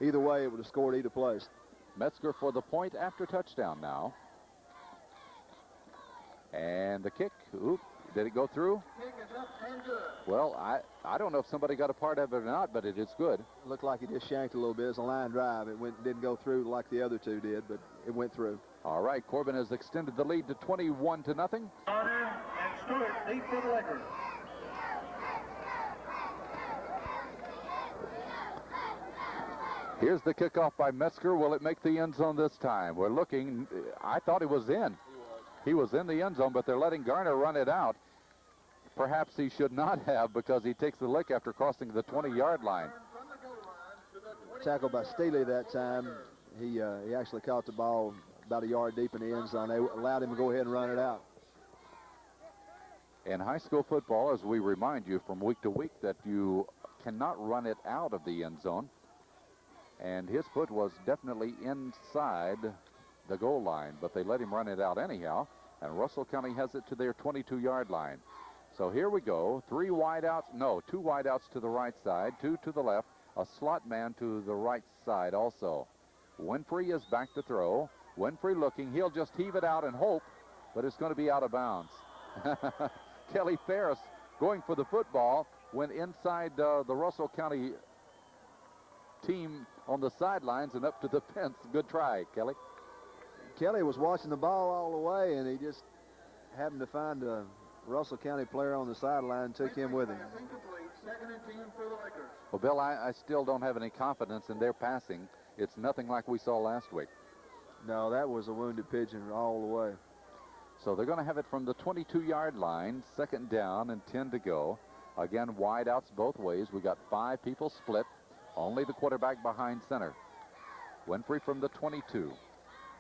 Either way, it would have scored either place. Metzger for the point after touchdown now. And the kick, did it go through? Well, I don't know if somebody got a part of it or not, but it is good. It looked like it just shanked a little bit. It's a line drive. It didn't go through like the other two did, but it went through. All right, Corbin has extended the lead to 21-0. Carter and Stewart lead for the Lakers. Here's the kickoff by Metzger. Will it make the end zone this time? We're looking. I thought he was in. He was in the end zone, but they're letting Garner run it out. Perhaps he should not have, because he takes the lick after crossing the 20-yard line. Tackled by Steely that time. He actually caught the ball about a yard deep in the end zone. They allowed him to go ahead and run it out. In high school football, as we remind you from week to week, that you cannot run it out of the end zone. And his foot was definitely inside the goal line, but they let him run it out anyhow, and Russell County has it to their 22-yard line. So here we go. Two wideouts to the right side, two to the left, a slot man to the right side also. Winfrey is back to throw. Winfrey looking. He'll just heave it out and hope, but it's going to be out of bounds. Kelly Ferris going for the football went inside the Russell County team on the sidelines and up to the fence. Good try, Kelly. Kelly was watching the ball all the way, and he just happened to find a Russell County player on the sideline and took him with him. Well, Bill, I still don't have any confidence in their passing. It's nothing like we saw last week. No, that was a wounded pigeon all the way. So they're going to have it from the 22-yard line, second down and 10 to go. Again, wideouts both ways. We got 5 people split. Only the quarterback behind center. Winfrey from the 22.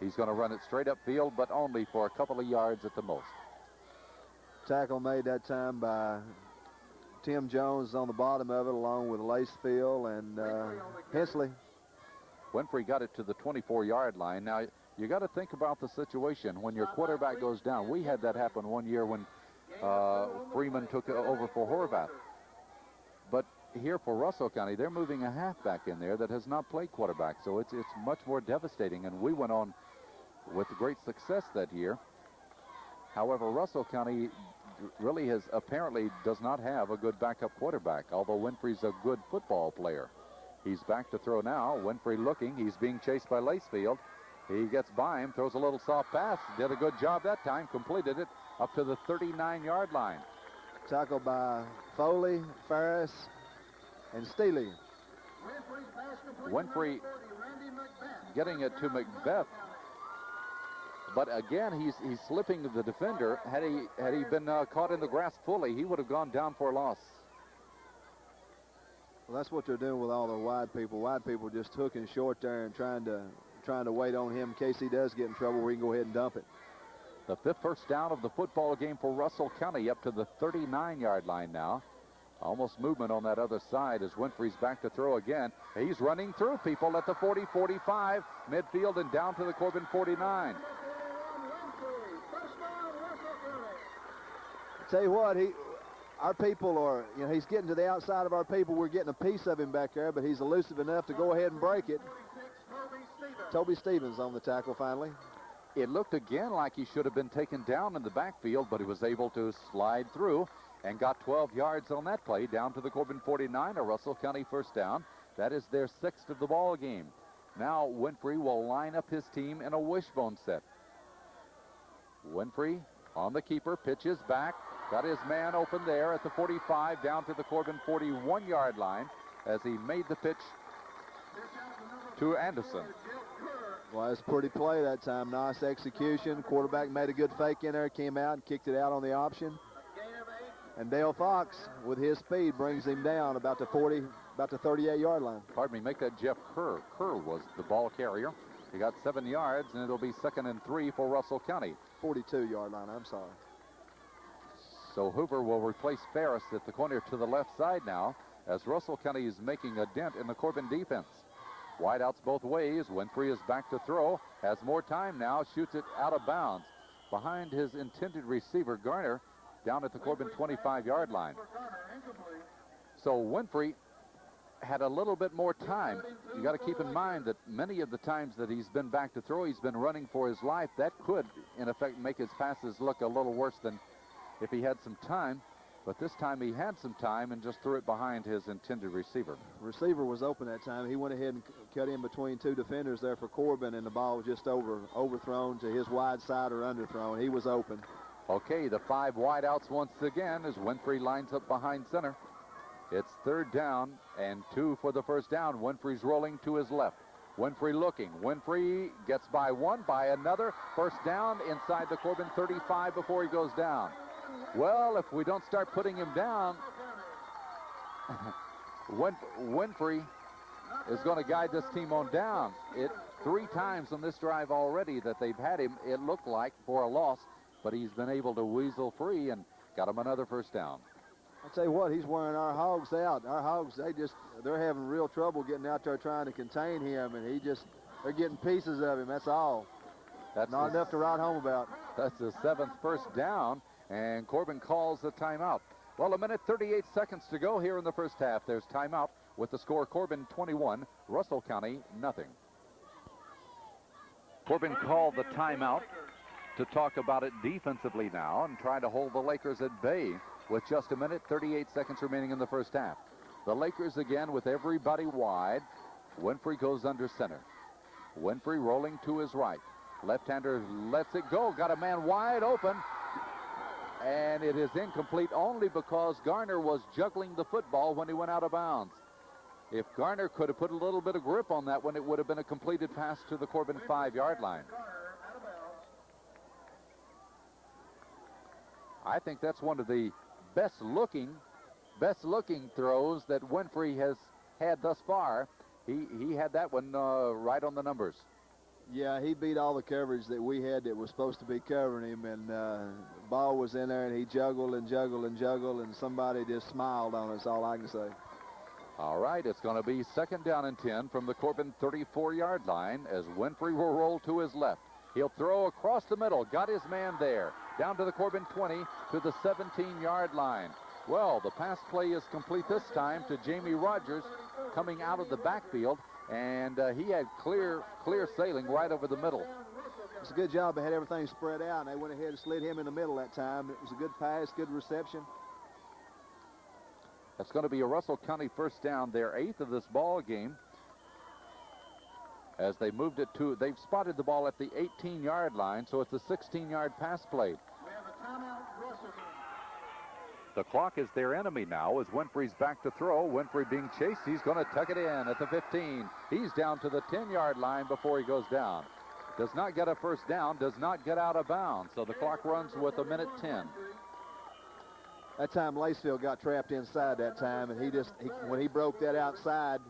He's going to run it straight upfield, but only for a couple of yards at the most. Tackle made that time by Tim Jones on the bottom of it, along with Lacefield and Hensley. Winfrey got it to the 24-yard line. Now, you got to think about the situation when your quarterback goes down. We had that happen one year when Freeman took over for Horvath. But here for Russell County, they're moving a halfback in there that has not played quarterback, so it's much more devastating, and we went on with great success that year. However, Russell County really apparently does not have a good backup quarterback, although Winfrey's a good football player. He's back to throw now. Winfrey looking. He's being chased by Lacefield. He gets by him, throws a little soft pass, did a good job that time, completed it up to the 39-yard line. Tackled by Foley, Ferris, and Steely. Winfrey getting it to Macbeth. But again, he's slipping the defender. Had he been caught in the grasp fully, he would have gone down for a loss. Well, that's what they're doing with all the wide people. Wide people just hooking short there and trying to wait on him in case he does get in trouble where he can go ahead and dump it. The 5th first down of the football game for Russell County, up to the 39-yard line now. Almost movement on that other side as Winfrey's back to throw again. He's running through people at the 40, 45, midfield and down to the Corbin 49. Tell you what, our people are, he's getting to the outside of our people. We're getting a piece of him back there, but he's elusive enough to go ahead and break it. Toby Stevens on the tackle finally. It looked again like he should have been taken down in the backfield, but he was able to slide through and got 12 yards on that play down to the Corbin 49, a Russell County first down. That is their 6th of the ball game. Now Winfrey will line up his team in a wishbone set. Winfrey on the keeper, pitches back, got his man open there at the 45, down to the Corbin 41-yard line as he made the pitch to Anderson. Well, it's a pretty play that time. Nice execution. Quarterback made a good fake in there, came out and kicked it out on the option. And Dale Fox, with his speed, brings him down about the 38-yard line. Pardon me, make that Jeff Kerr. Kerr was the ball carrier. He got 7 yards, and it'll be 2nd and 3 for Russell County. 42-yard line, I'm sorry. So Hoover will replace Ferris at the corner to the left side now, as Russell County is making a dent in the Corbin defense. Wideouts both ways. Winfrey is back to throw, has more time now, shoots it out of bounds. Behind his intended receiver, Garner, down at the Corbin 25-yard line. So Winfrey had a little bit more time. You got to keep in mind that many of the times that he's been back to throw, he's been running for his life. That could, in effect, make his passes look a little worse than if he had some time. But this time he had some time and just threw it behind his intended receiver. Receiver was open that time. He went ahead and cut in between 2 defenders there for Corbin, and the ball was just overthrown to his wide side or underthrown. He was open. Okay, the 5 wideouts once again as Winfrey lines up behind center. It's 3rd down and 2 for the first down. Winfrey's rolling to his left. Winfrey looking. Winfrey gets by one, by another. First down inside the Corbin 35 before he goes down. Well, if we don't start putting him down, Winfrey is going to guide this team on down. 3 times on this drive already that they've had him, it looked like, for a loss, but he's been able to weasel free and got him another first down. I'll tell you what, he's wearing our Hogs out. Our Hogs, they're having real trouble getting out there trying to contain him, and they're getting pieces of him, that's all. That's not enough to write home about. That's the 7th first down, and Corbin calls the timeout. Well, 1:38 to go here in the first half. There's timeout with the score Corbin 21, Russell County nothing. Corbin called the timeout to talk about it defensively now and try to hold the Lakers at bay with just 1:38 remaining in the first half. The Lakers again with everybody wide. Winfrey goes under center. Winfrey rolling to his right. Left-hander lets it go. Got a man wide open. And it is incomplete only because Garner was juggling the football when he went out of bounds. If Garner could have put a little bit of grip on that one, it would have been a completed pass to the Corbin 5-yard line. I think that's one of the best looking throws that Winfrey has had thus far. He had that one right on the numbers. Yeah, he beat all the coverage that we had that was supposed to be covering him, and ball was in there, and he juggled and juggled and juggled, and somebody just smiled on us, all I can say. All right, it's going to be 2nd down and 10 from the Corbin 34-yard line as Winfrey will roll to his left. He'll throw across the middle, got his man there, down to the Corbin 20 to the 17-yard line. Well, the pass play is complete this time to Jamie Rogers coming out of the backfield, and he had clear sailing right over the middle. It's a good job. They had everything spread out, and they went ahead and slid him in the middle that time. It was a good pass, good reception. That's going to be a Russell County first down, their 8th of this ball game. As they moved it to, they've spotted the ball at the 18-yard line, so it's a 16-yard pass play. We have a timeout, Russell. The clock is their enemy now as Winfrey's back to throw. Winfrey being chased. He's going to tuck it in at the 15. He's down to the 10-yard line before he goes down. Does not get a first down, does not get out of bounds. So the clock runs with 1:10. That time Lacefield got trapped inside that time, and when he broke that outside,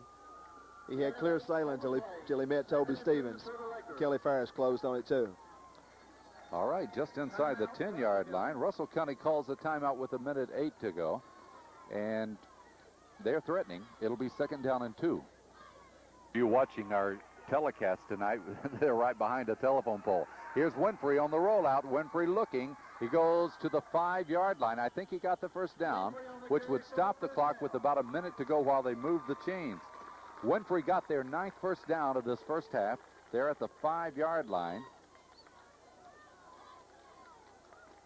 he had clear sailing till he met Toby Stevens. Kelly Ferris closed on it too. All right, just inside the 10-yard line. Russell County calls a timeout with 1:08 to go. And they're threatening. It'll be 2nd down and 2. You watching our telecast tonight, they're right behind a telephone pole. Here's Winfrey on the rollout. Winfrey looking. He goes to the 5-yard line. I think he got the first down, which would stop the clock with about a minute to go while they move the chains. Winfrey got their 9th first down of this first half. They're at the 5-yard line.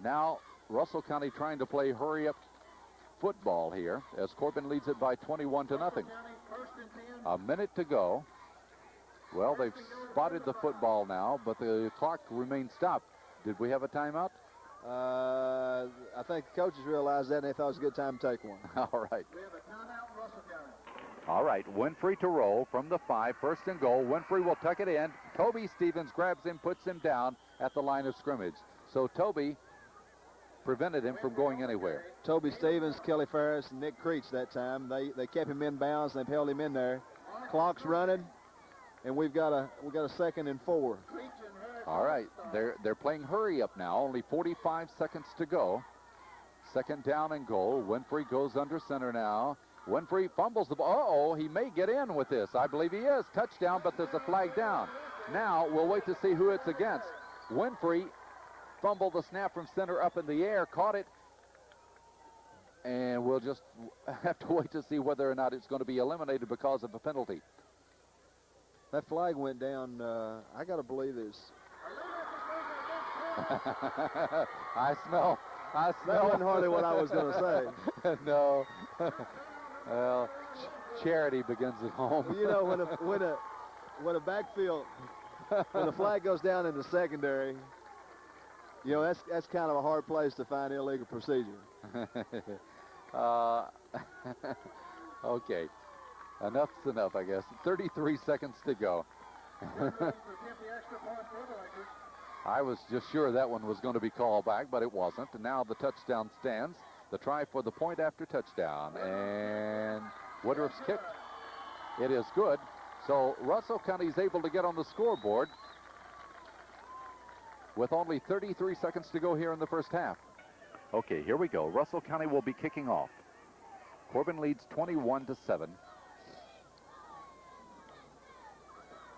Now, Russell County trying to play hurry-up football here as Corbin leads it by 21-0. A minute to go. Well, they've spotted the football now, but the clock remains stopped. Did we have a timeout? I think the coaches realized that, and they thought it was a good time to take one. All right. We have a timeout, Russell County. All right, Winfrey to roll from the 5, 1st and goal. Winfrey will tuck it in. Toby Stevens grabs him, puts him down at the line of scrimmage. So Toby prevented him from going anywhere. Toby Stevens, Kelly Ferris, and Nick Creech that time. They kept him in bounds. They've held him in there. Clock's running, and we've got a 2nd and 4. All right, they're playing hurry up now. Only 45 seconds to go. 2nd down and goal. Winfrey goes under center now. Winfrey fumbles the ball. Uh-oh, he may get in with this. I believe he is. Touchdown, but there's a flag down. Now we'll wait to see who it's against. Winfrey fumbled the snap from center up in the air, caught it, and we'll just have to wait to see whether or not it's going to be eliminated because of a penalty. That flag went down. I got to believe this. I smell. That wasn't hardly what I was going to say. No. Well, charity begins at home. You know, when a backfield, when the flag goes down in the secondary, you know, that's kind of a hard place to find illegal procedure. Okay. Enough's enough, I guess. 33 seconds to go. I was just sure that one was going to be called back, but it wasn't. And now the touchdown stands. The try for the point after touchdown. And Woodruff's kick. It is good. So Russell County is able to get on the scoreboard with only 33 seconds to go here in the first half. Okay, here we go. Russell County will be kicking off. Corbin leads 21-7.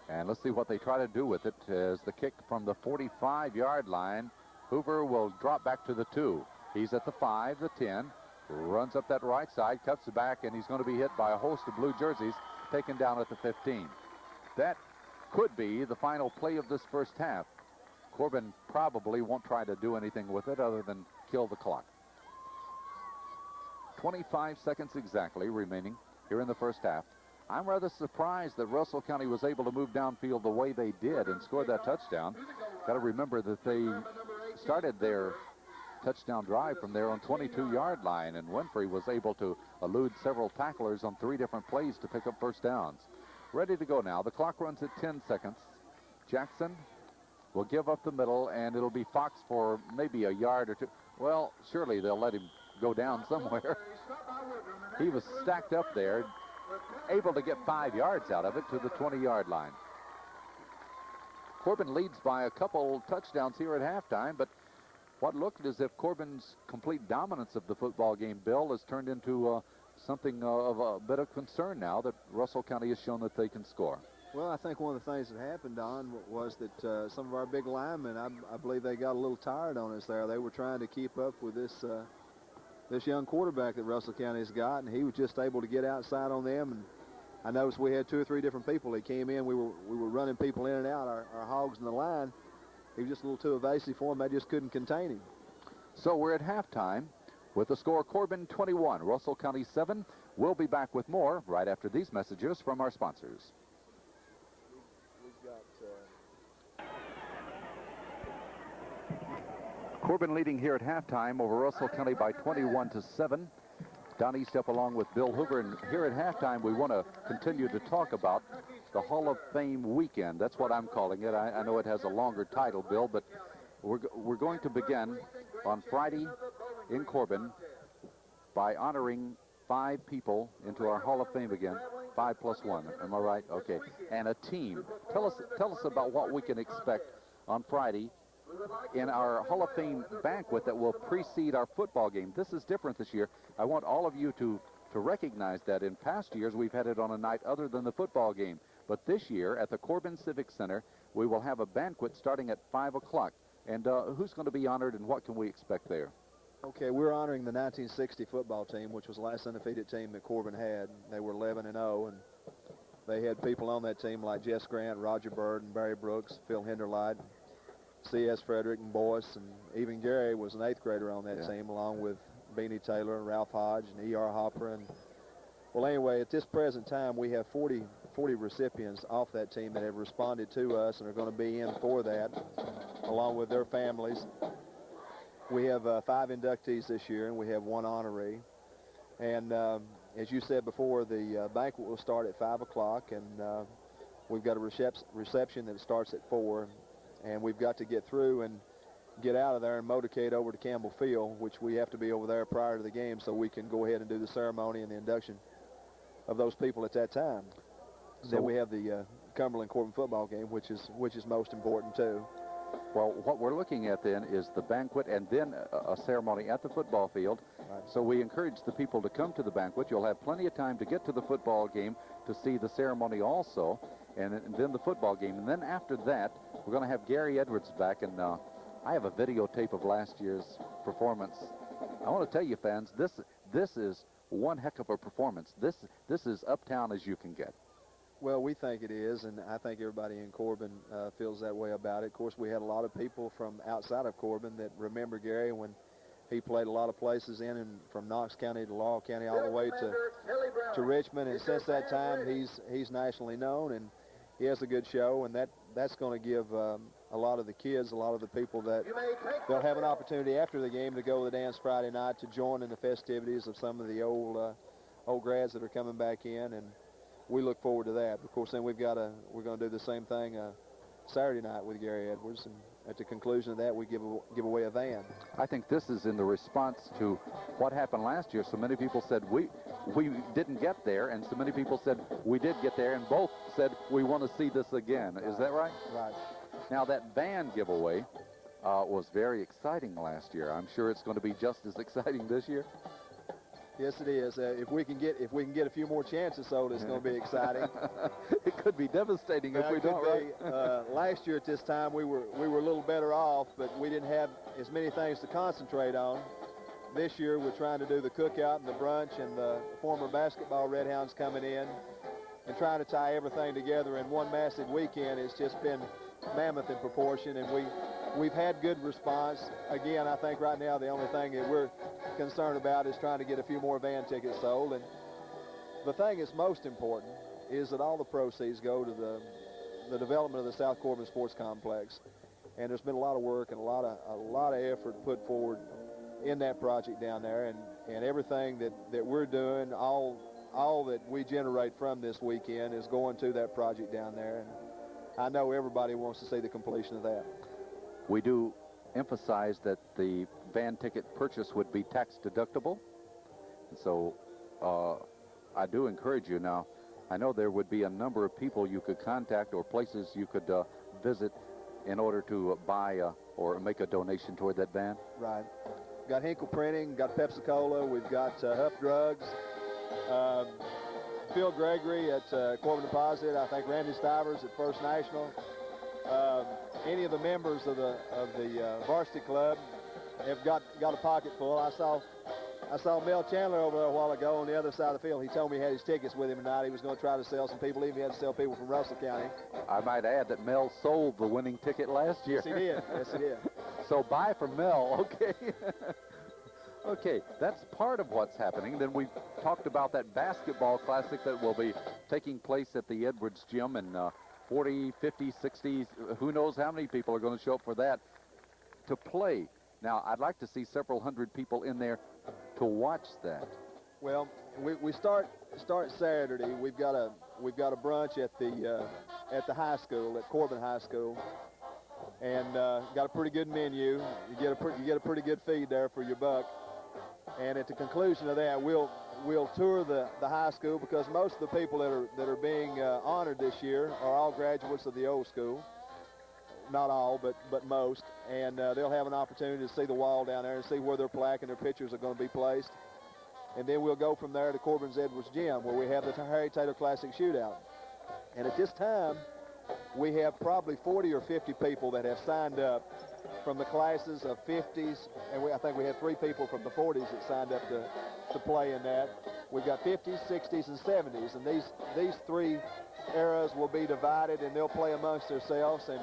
And let's see what they try to do with it as the kick from the 45-yard line. Hoover will drop back to the 2. He's at the 5, the 10, runs up that right side, cuts it back, and he's going to be hit by a host of blue jerseys, taken down at the 15. That could be the final play of this first half. Corbin probably won't try to do anything with it other than kill the clock. 25 seconds exactly remaining here in the first half. I'm rather surprised that Russell County was able to move downfield the way they did and score that touchdown. Got to remember that they started their touchdown drive from there on 22-yard line, and Winfrey was able to elude several tacklers on 3 different plays to pick up first downs. Ready to go now. The clock runs at 10 seconds. Jackson will give up the middle, and it'll be Fox for maybe a yard or 2. Well, surely they'll let him go down somewhere. He was stacked up there, able to get 5 yards out of it to the 20-yard line. Corbin leads by a couple touchdowns here at halftime, but what looked as if Corbin's complete dominance of the football game, Bill, has turned into something of a bit of concern now that Russell County has shown that they can score. Well, I think one of the things that happened, Don, was that some of our big linemen, I believe they got a little tired on us there. They were trying to keep up with this young quarterback that Russell County's got, and he was just able to get outside on them. And I noticed we had 2 or 3 different people that came in. We were running people in and out, our hogs in the line. He was just a little too evasive for them. They just couldn't contain him. So we're at halftime with the score Corbin 21, Russell County 7. We'll be back with more right after these messages from our sponsors. Corbin leading here at halftime over Russell County by 21-7. Don Eastep along with Bill Hoover, and here at halftime we want to continue to talk about the Hall of Fame weekend. That's what I'm calling it. I know it has a longer title, Bill, but we're going to begin on Friday in Corbin by honoring 5 people into our Hall of Fame again. 5 plus 1. Am I right? Okay. And a team. Tell us about what we can expect on Friday in our Hall of Fame banquet that will precede our football game. This is different this year. I want all of you to recognize that in past years we've had it on a night other than the football game. But this year at the Corbin Civic Center, we will have a banquet starting at 5 o'clock. And who's going to be honored and what can we expect there? Okay, we're honoring the 1960 football team, which was the last undefeated team that Corbin had. They were 11-0, and they had people on that team like Jess Grant, Roger Bird, and Barry Brooks, Phil Hinderlight, C.S. Frederick, and Boyce, and even Gary was an 8th grader on that team, along with Beanie Taylor and Ralph Hodge and E.R. Hopper. And well, anyway, at this present time, we have 40 recipients off that team that have responded to us and are going to be in for that, along with their families. We have 5 inductees this year, and we have 1 honoree. And as you said before, the banquet will start at 5 o'clock, and we've got a reception that starts at 4. And we've got to get through and get out of there and motorcade over to Campbell Field, which we have to be over there prior to the game so we can go ahead and do the ceremony and the induction of those people at that time. So then we have the Cumberland-Corbin football game, which is most important too. Well, what we're looking at then is the banquet and then a ceremony at the football field. Right. So we encourage the people to come to the banquet. You'll have plenty of time to get to the football game to see the ceremony also, and then the football game. And then after that, we're going to have Gary Edwards back, and I have a videotape of last year's performance. I want to tell you, fans, this is one heck of a performance. This is uptown as you can get. Well, we think it is, and I think everybody in Corbin feels that way about it. Of course, we had a lot of people from outside of Corbin that remember Gary when he played a lot of places in and from Knox County to Laurel County all the way to Richmond. And since that time, he's nationally known, and he has a good show, and that's going to give a lot of the kids, a lot of the people that they'll have an opportunity after the game to go to the dance Friday night to join in the festivities of some of the old old grads that are coming back in, and we look forward to that. Of course, then we're going to do the same thing Saturday night with Gary Edwards, and at the conclusion of that, we give away a van. I think this is in the response to what happened last year. So many people said we didn't get there, and so many people said we did get there, and both said we want to see this again. Is that right? Right. Now, that van giveaway was very exciting last year. I'm sure it's going to be just as exciting this year. Yes, it is. If we can get a few more chances sold, it's going to be exciting. It could be devastating if we don't. Right? Last year at this time, we were a little better off, but we didn't have as many things to concentrate on. This year, we're trying to do the cookout and the brunch and the former basketball Red Hounds coming in and trying to tie everything together in one massive weekend. It's just been mammoth in proportion, and we've had good response. Again, I think right now the only thing that we're concerned about is trying to get a few more van tickets sold. And the thing that's most important is that all the proceeds go to the development of the South Corbin Sports Complex. And there's been a lot of work and a lot of effort put forward in that project down there, and everything that we're doing, all that we generate from this weekend is going to that project down there. And I know everybody wants to see the completion of that. We do emphasize that the van ticket purchase would be tax deductible. And so I do encourage you now. I know there would be a number of people you could contact or places you could visit in order to buy or make a donation toward that van. Right. Got Hinkle Printing, got Pepsi-Cola, we've got Huff Drugs, Phil Gregory at Corbin Deposit, I think Randy Stivers at First National. Any of the members of the varsity club have got a pocket full. I saw Mel Chandler over there a while ago on the other side of the field. He told me he had his tickets with him tonight. He was going to try to sell some people. Even he had to sell people from Russell County. I might add that Mel sold the winning ticket last year. Yes, he did. Yes, he did. So buy from Mel, okay? Okay, that's part of what's happening. Then we talked about that basketball classic that will be taking place at the Edwards Gym, and 40, 50, 60, who knows how many people are going to show up for that to play. Now, I'd like to see several hundred people in there to watch that. Well, we start Saturday. We've got a brunch at the high school, at Corbin High School, and got a pretty good menu. You get a pretty good feed there for your buck. And at the conclusion of that, we'll tour the high school, because most of the people that are being honored this year are all graduates of the old school. Not all, but most. And they'll have an opportunity to see the wall down there and see where their plaque and their pictures are going to be placed. And then we'll go from there to Corbin's Edwards Gym, where we have the Harry Taylor Classic Shootout. And at this time, we have probably 40 or 50 people that have signed up from the classes of 50s, and I think we had 3 people from the 40s that signed up to play in that. We've got 50s, 60s, and 70s, and these 3 eras will be divided, and they'll play amongst themselves. And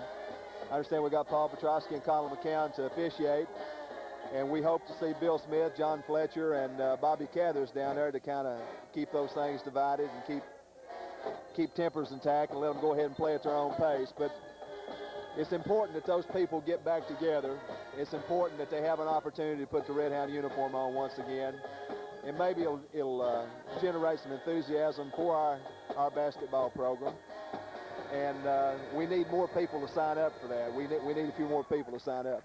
I understand we got Paul Petrosky and Colin McCown to officiate, and we hope to see Bill Smith, John Fletcher, and Bobby Cathers down there to kind of keep those things divided and keep tempers intact and let them go ahead and play at their own pace. But it's important that those people get back together. It's important that they have an opportunity to put the Red Hound uniform on once again. And maybe it'll generate some enthusiasm for our basketball program. And we need more people to sign up for that. We need a few more people to sign up.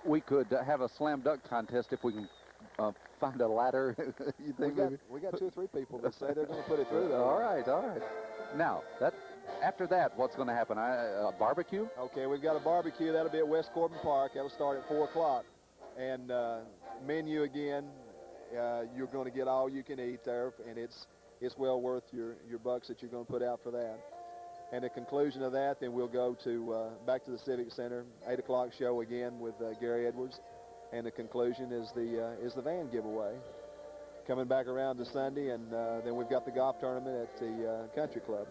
We could have a slam dunk contest if we can find a ladder. You think we got 2 or 3 people that say they're going to put it through, though. All right. Now, after that, what's going to happen? A barbecue? Okay, we've got a barbecue. That'll be at West Corbin Park. That'll start at 4 o'clock. And menu again, you're going to get all you can eat there, and it's well worth your bucks that you're going to put out for that. And at the conclusion of that, then we'll go to back to the Civic Center, 8 o'clock show again with Gary Edwards. And the conclusion is the van giveaway. Coming back around to Sunday, and then we've got the golf tournament at the country club.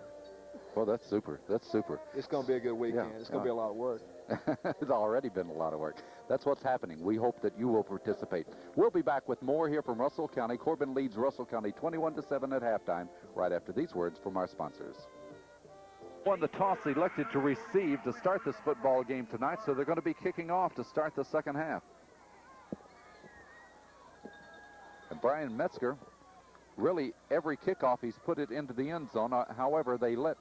Well, that's super. That's super. It's going to be a good weekend. Yeah, it's going to be a lot of work. It's already been a lot of work. That's what's happening. We hope that you will participate. We'll be back with more here from Russell County. Corbin leads Russell County 21-7 at halftime, right after these words from our sponsors. Won the toss elected to receive to start this football game tonight, so they're going to be kicking off to start the second half. And Brian Metzger Really, every kickoff he's put it into the end zone. However, they let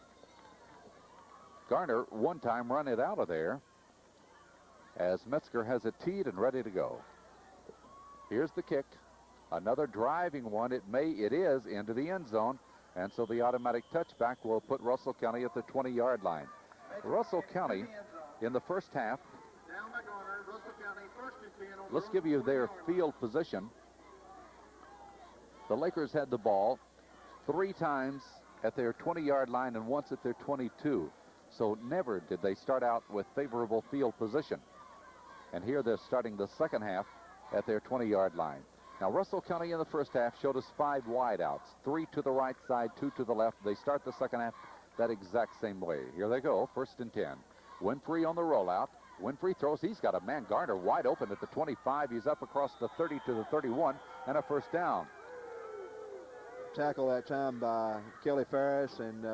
Garner one time run it out of there as Metzger has it teed and ready to go. Here's the kick. Another driving one. It is into the end zone. And so the automatic touchback will put Russell County at the 20-yard line. Russell County in the first half. Let's give you their field position. The Lakers had the ball 3 times at their 20-yard line and once at their 22. So never did they start out with favorable field position. And here they're starting the second half at their 20-yard line. Now, Russell County in the first half showed us 5 wideouts, 3 to the right side, 2 to the left. They start the second half that exact same way. Here they go, 1st and 10. Winfrey on the rollout. Winfrey throws. He's got a man, Garner, wide open at the 25. He's up across the 30 to the 31, and a first down. Tackle that time by Kelly Ferris, and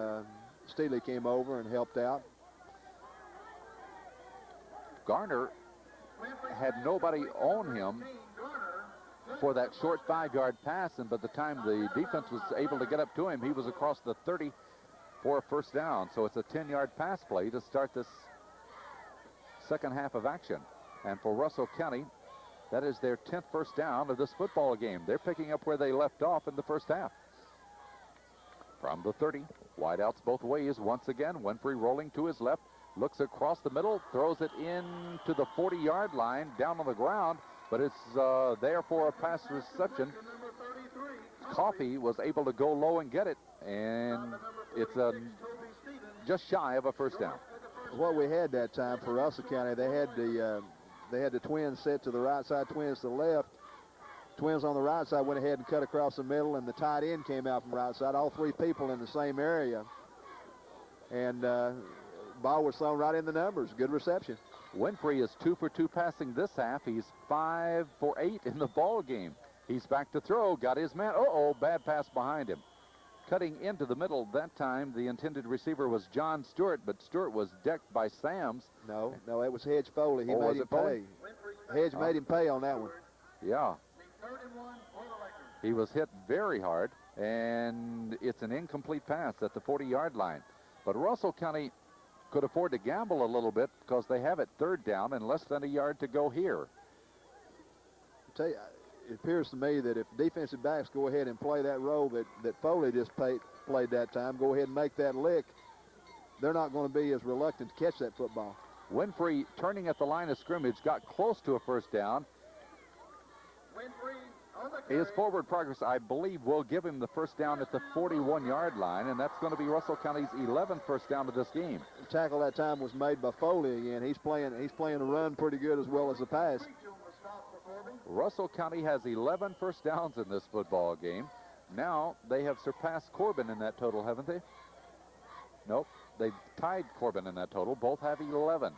Steely came over and helped out. Garner had nobody on him for that short 5-yard pass, and by the time the defense was able to get up to him, he was across the 30 for a first down. So it's a 10-yard pass play to start this second half of action. And for Russell County, that is their 10th first down of this football game. They're picking up where they left off in the first half. From the 30, wideouts both ways. Once again, Winfrey rolling to his left, looks across the middle, throws it into the 40-yard line, down on the ground, but it's there for a pass reception. Coffey was able to go low and get it, and it's just shy of a first down. What we had that time for Russell County, they had the twins set to the right side, twins to the left. Twins on the right side went ahead and cut across the middle, and the tight end came out from the right side. All 3 people in the same area, and ball was thrown right in the numbers. Good reception. Winfrey is 2 for 2 passing this half. He's 5 for 8 in the ball game. He's back to throw. Got his man. Bad pass behind him. Cutting into the middle that time, the intended receiver was John Stewart, but Stewart was decked by Sams. No, it was Hedge Foley. He made him pay. Hedge made him pay on that one. Yeah. He was hit very hard, and it's an incomplete pass at the 40-yard line. But Russell County could afford to gamble a little bit because they have it 3rd down and less than a yard to go here. I tell you, it appears to me that if defensive backs go ahead and play that role that Foley just played that time, go ahead and make that lick, they're not going to be as reluctant to catch that football. Winfrey turning at the line of scrimmage, got close to a first down. His forward progress, I believe, will give him the first down at the 41-yard line, and that's going to be Russell County's 11th first down of this game. The tackle that time was made by Foley again. He's playing the run pretty good as well as the pass. Russell County has 11 first downs in this football game. Now they have surpassed Corbin in that total, haven't they? Nope, they've tied Corbin in that total. Both have 11.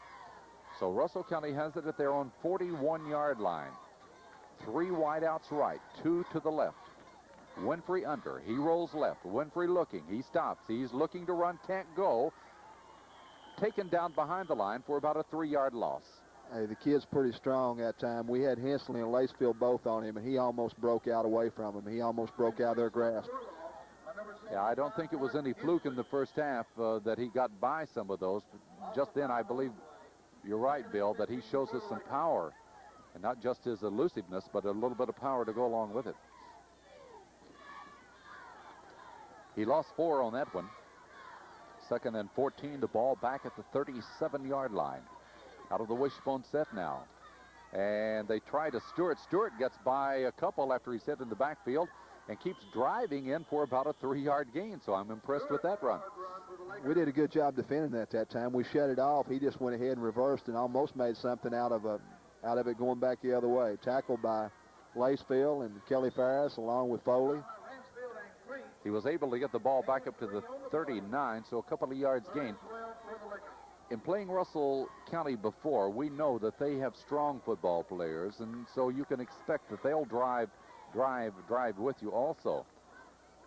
So Russell County has it at their own 41-yard line. 3 wideouts right, 2 to the left. Winfrey under, he rolls left. Winfrey looking, he stops. He's looking to run, can't go. Taken down behind the line for about a 3-yard loss. Hey, the kid's pretty strong that time. We had Hensley and Lacefield both on him, and he almost broke out away from him. He almost broke out of their grasp. Yeah, I don't think it was any fluke in the first half that he got by some of those. But just then, I believe you're right, Bill, that he shows us some power. And not just his elusiveness, but a little bit of power to go along with it. He lost 4 on that one. 2nd and 14, the ball back at the 37-yard line. Out of the wishbone set now. And they try to Stewart. Stewart gets by a couple after he's hit in the backfield and keeps driving in for about a 3-yard gain. So I'm impressed with that run. We did a good job defending that time. We shut it off. He just went ahead and reversed and almost made something out of it going back the other way. Tackled by Lacefield and Kelly Ferris along with Foley. He was able to get the ball back up to the 39, so a couple of yards gain. In playing Russell County before, we know that they have strong football players, and so you can expect that they'll drive with you also.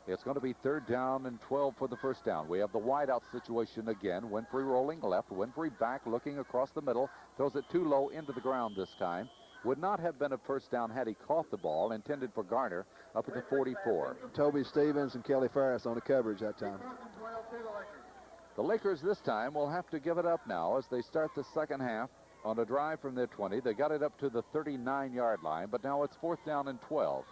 It's going to be 3rd down and 12 for the first down. We have the wideout situation again. Winfrey rolling left. Winfrey back, looking across the middle. Throws it too low into the ground this time. Would not have been a first down had he caught the ball, intended for Garner, up at the 44. Toby Stevens and Kelly Ferris on the coverage that time. The Lakers this time will have to give it up now as they start the second half on a drive from their 20. They got it up to the 39-yard line, but now it's 4th down and 12.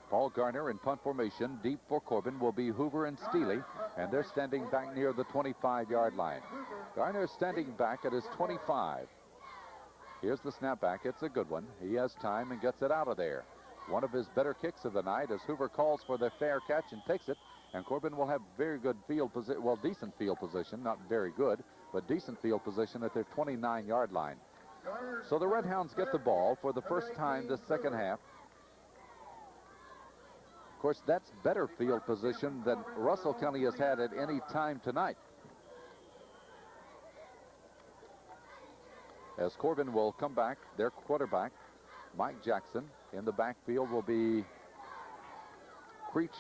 Paul Garner in punt formation. Deep for Corbin will be Hoover and Steely, and they're standing back near the 25-yard line. Garner is standing back at his 25. Here's the snapback. It's a good one. He has time and gets it out of there. One of his better kicks of the night as Hoover calls for the fair catch and takes it. And Corbin will have very good field position, well, decent field position, not very good, but decent field position at their 29-yard line. So the Red Hounds get the ball for the first time this second half. Of course, that's better field position than Russell County has had at any time tonight. As Corbin will come back, their quarterback, Mike Jackson. In the backfield will be Creech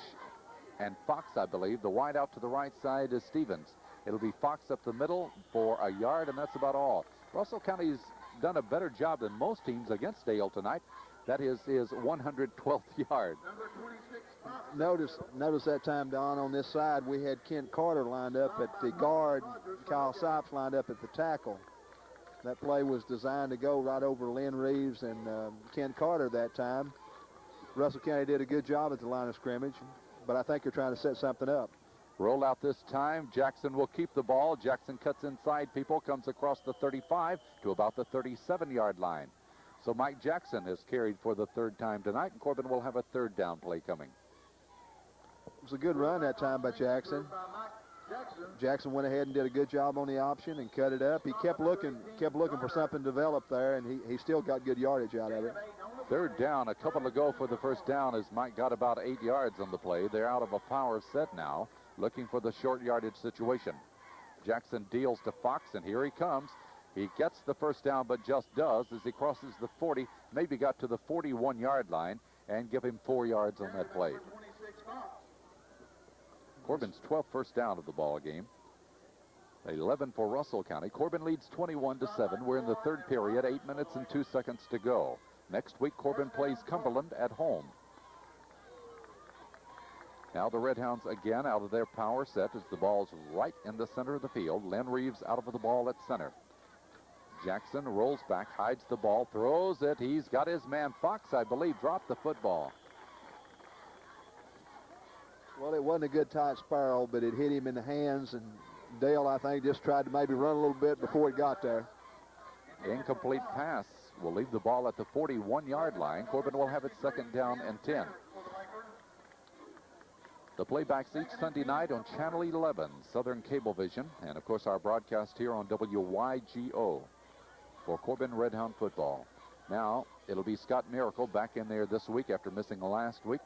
and Fox, I believe. The wide out to the right side is Stevens. It'll be Fox up the middle for a yard, and that's about all. Russell County's done a better job than most teams against Dale tonight. That is his 112th yard. Notice that time, Don, on this side, we had Kent Carter lined up at the guard, Kyle Sipes lined up at the tackle. That play was designed to go right over Lynn Reeves and Ken Carter that time. Russell County did a good job at the line of scrimmage, but I think they're trying to set something up. Roll out this time. Jackson will keep the ball. Jackson cuts inside people, comes across the 35 to about the 37-yard line. So Mike Jackson has carried for the third time tonight, and Corbin will have a third down play coming. It was a good run that time by Jackson. Jackson went ahead and did a good job on the option and cut it up. He kept looking for something to develop there, and he still got good yardage out of it. Third down, a couple to go for the first down as Mike got about 8 yards on the play. They're out of a power set now, looking for the short yardage situation. Jackson deals to Fox, and here he comes. He gets the first down, but just does as he crosses the 40, maybe got to the 41-yard line, and give him 4 yards on that play. Corbin's 12th first down of the ball game. 11 for Russell County. Corbin leads 21-7. We're in the third period, 8 minutes and 2 seconds to go. Next week, Corbin plays Cumberland at home. Now the Red Hounds again out of their power set as the ball's right in the center of the field. Len Reeves out of the ball at center. Jackson rolls back, hides the ball, throws it. He's got his man Fox, I believe, dropped the football. Well, it wasn't a good tight spiral, but it hit him in the hands, and Dale, I think, just tried to maybe run a little bit before it got there. Incomplete pass will leave the ball at the 41-yard line. Corbin will have it second down and 10. The playbacks each Sunday night on Channel 11, Southern Cablevision, and of course our broadcast here on WYGO for Corbin Red Hound football. Now it'll be Scott Miracle back in there this week after missing last week.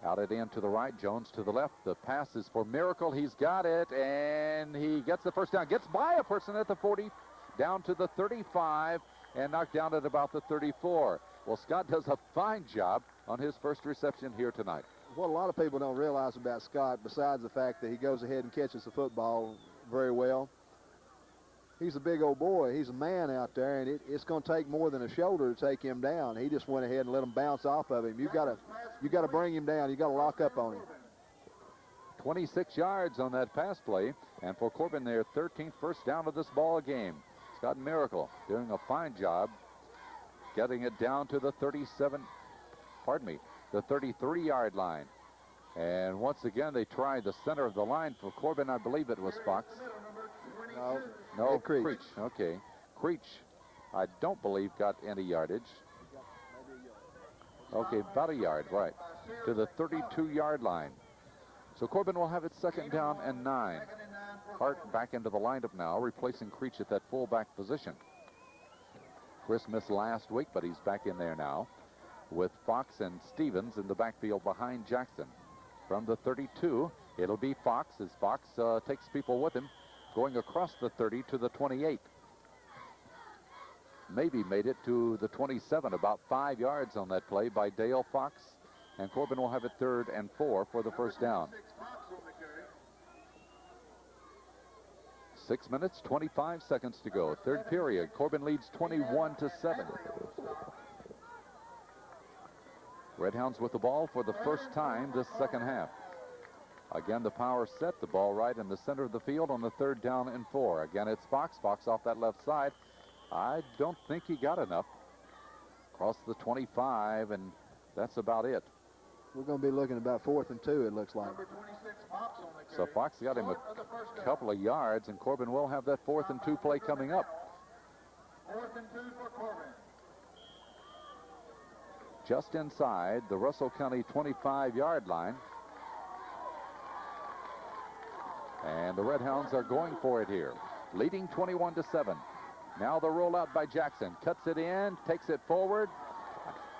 Out it in to the right, Jones to the left. The pass is for Miracle. He's got it, and he gets the first down. Gets by a person at the 40, down to the 35, and knocked down at about the 34. Well, Scott does a fine job on his first reception here tonight. What a lot of people don't realize about Scott, besides the fact that he goes ahead and catches the football very well, he's a big old boy. He's a man out there, and it's going to take more than a shoulder to take him down. He just went ahead and let him bounce off of him. You got to bring him down. You got to lock up on him. 26 yards on that pass play, and for Corbin, their 13th first down of this ball game. Scott Miracle doing a fine job getting it down to the 33-yard line. And once again, they tried the center of the line for Corbin. I believe it was Fox. No, Creech. Okay. Creech, I don't believe, got any yardage. Okay, about a yard, right. To the 32-yard line. So Corbin will have it second down and 9. Hart back into the lineup now, replacing Creech at that fullback position. Chris missed last week, but he's back in there now with Fox and Stevens in the backfield behind Jackson. From the 32, it'll be Fox as Fox takes people with him, going across the 30 to the 28. Maybe made it to the 27, about 5 yards on that play by Dale Fox. And Corbin will have it 3rd and 4 for the first down. 6 minutes, 25 seconds to go. Third period. Corbin leads 21-7. Redhounds with the ball for the first time this second half. Again, the power set, the ball right in the center of the field on the 3rd down and 4. Again, it's Fox. Fox off that left side. I don't think he got enough. Across the 25, and that's about it. We're going to be looking about 4th and 2, it looks like. So Fox got him a couple of yards, and Corbin will have that 4th and 2 play coming up. 4th and 2 for Corbin. Just inside the Russell County 25-yard line. And the Redhounds are going for it here, leading 21-7. Now the rollout by Jackson. Cuts it in, takes it forward.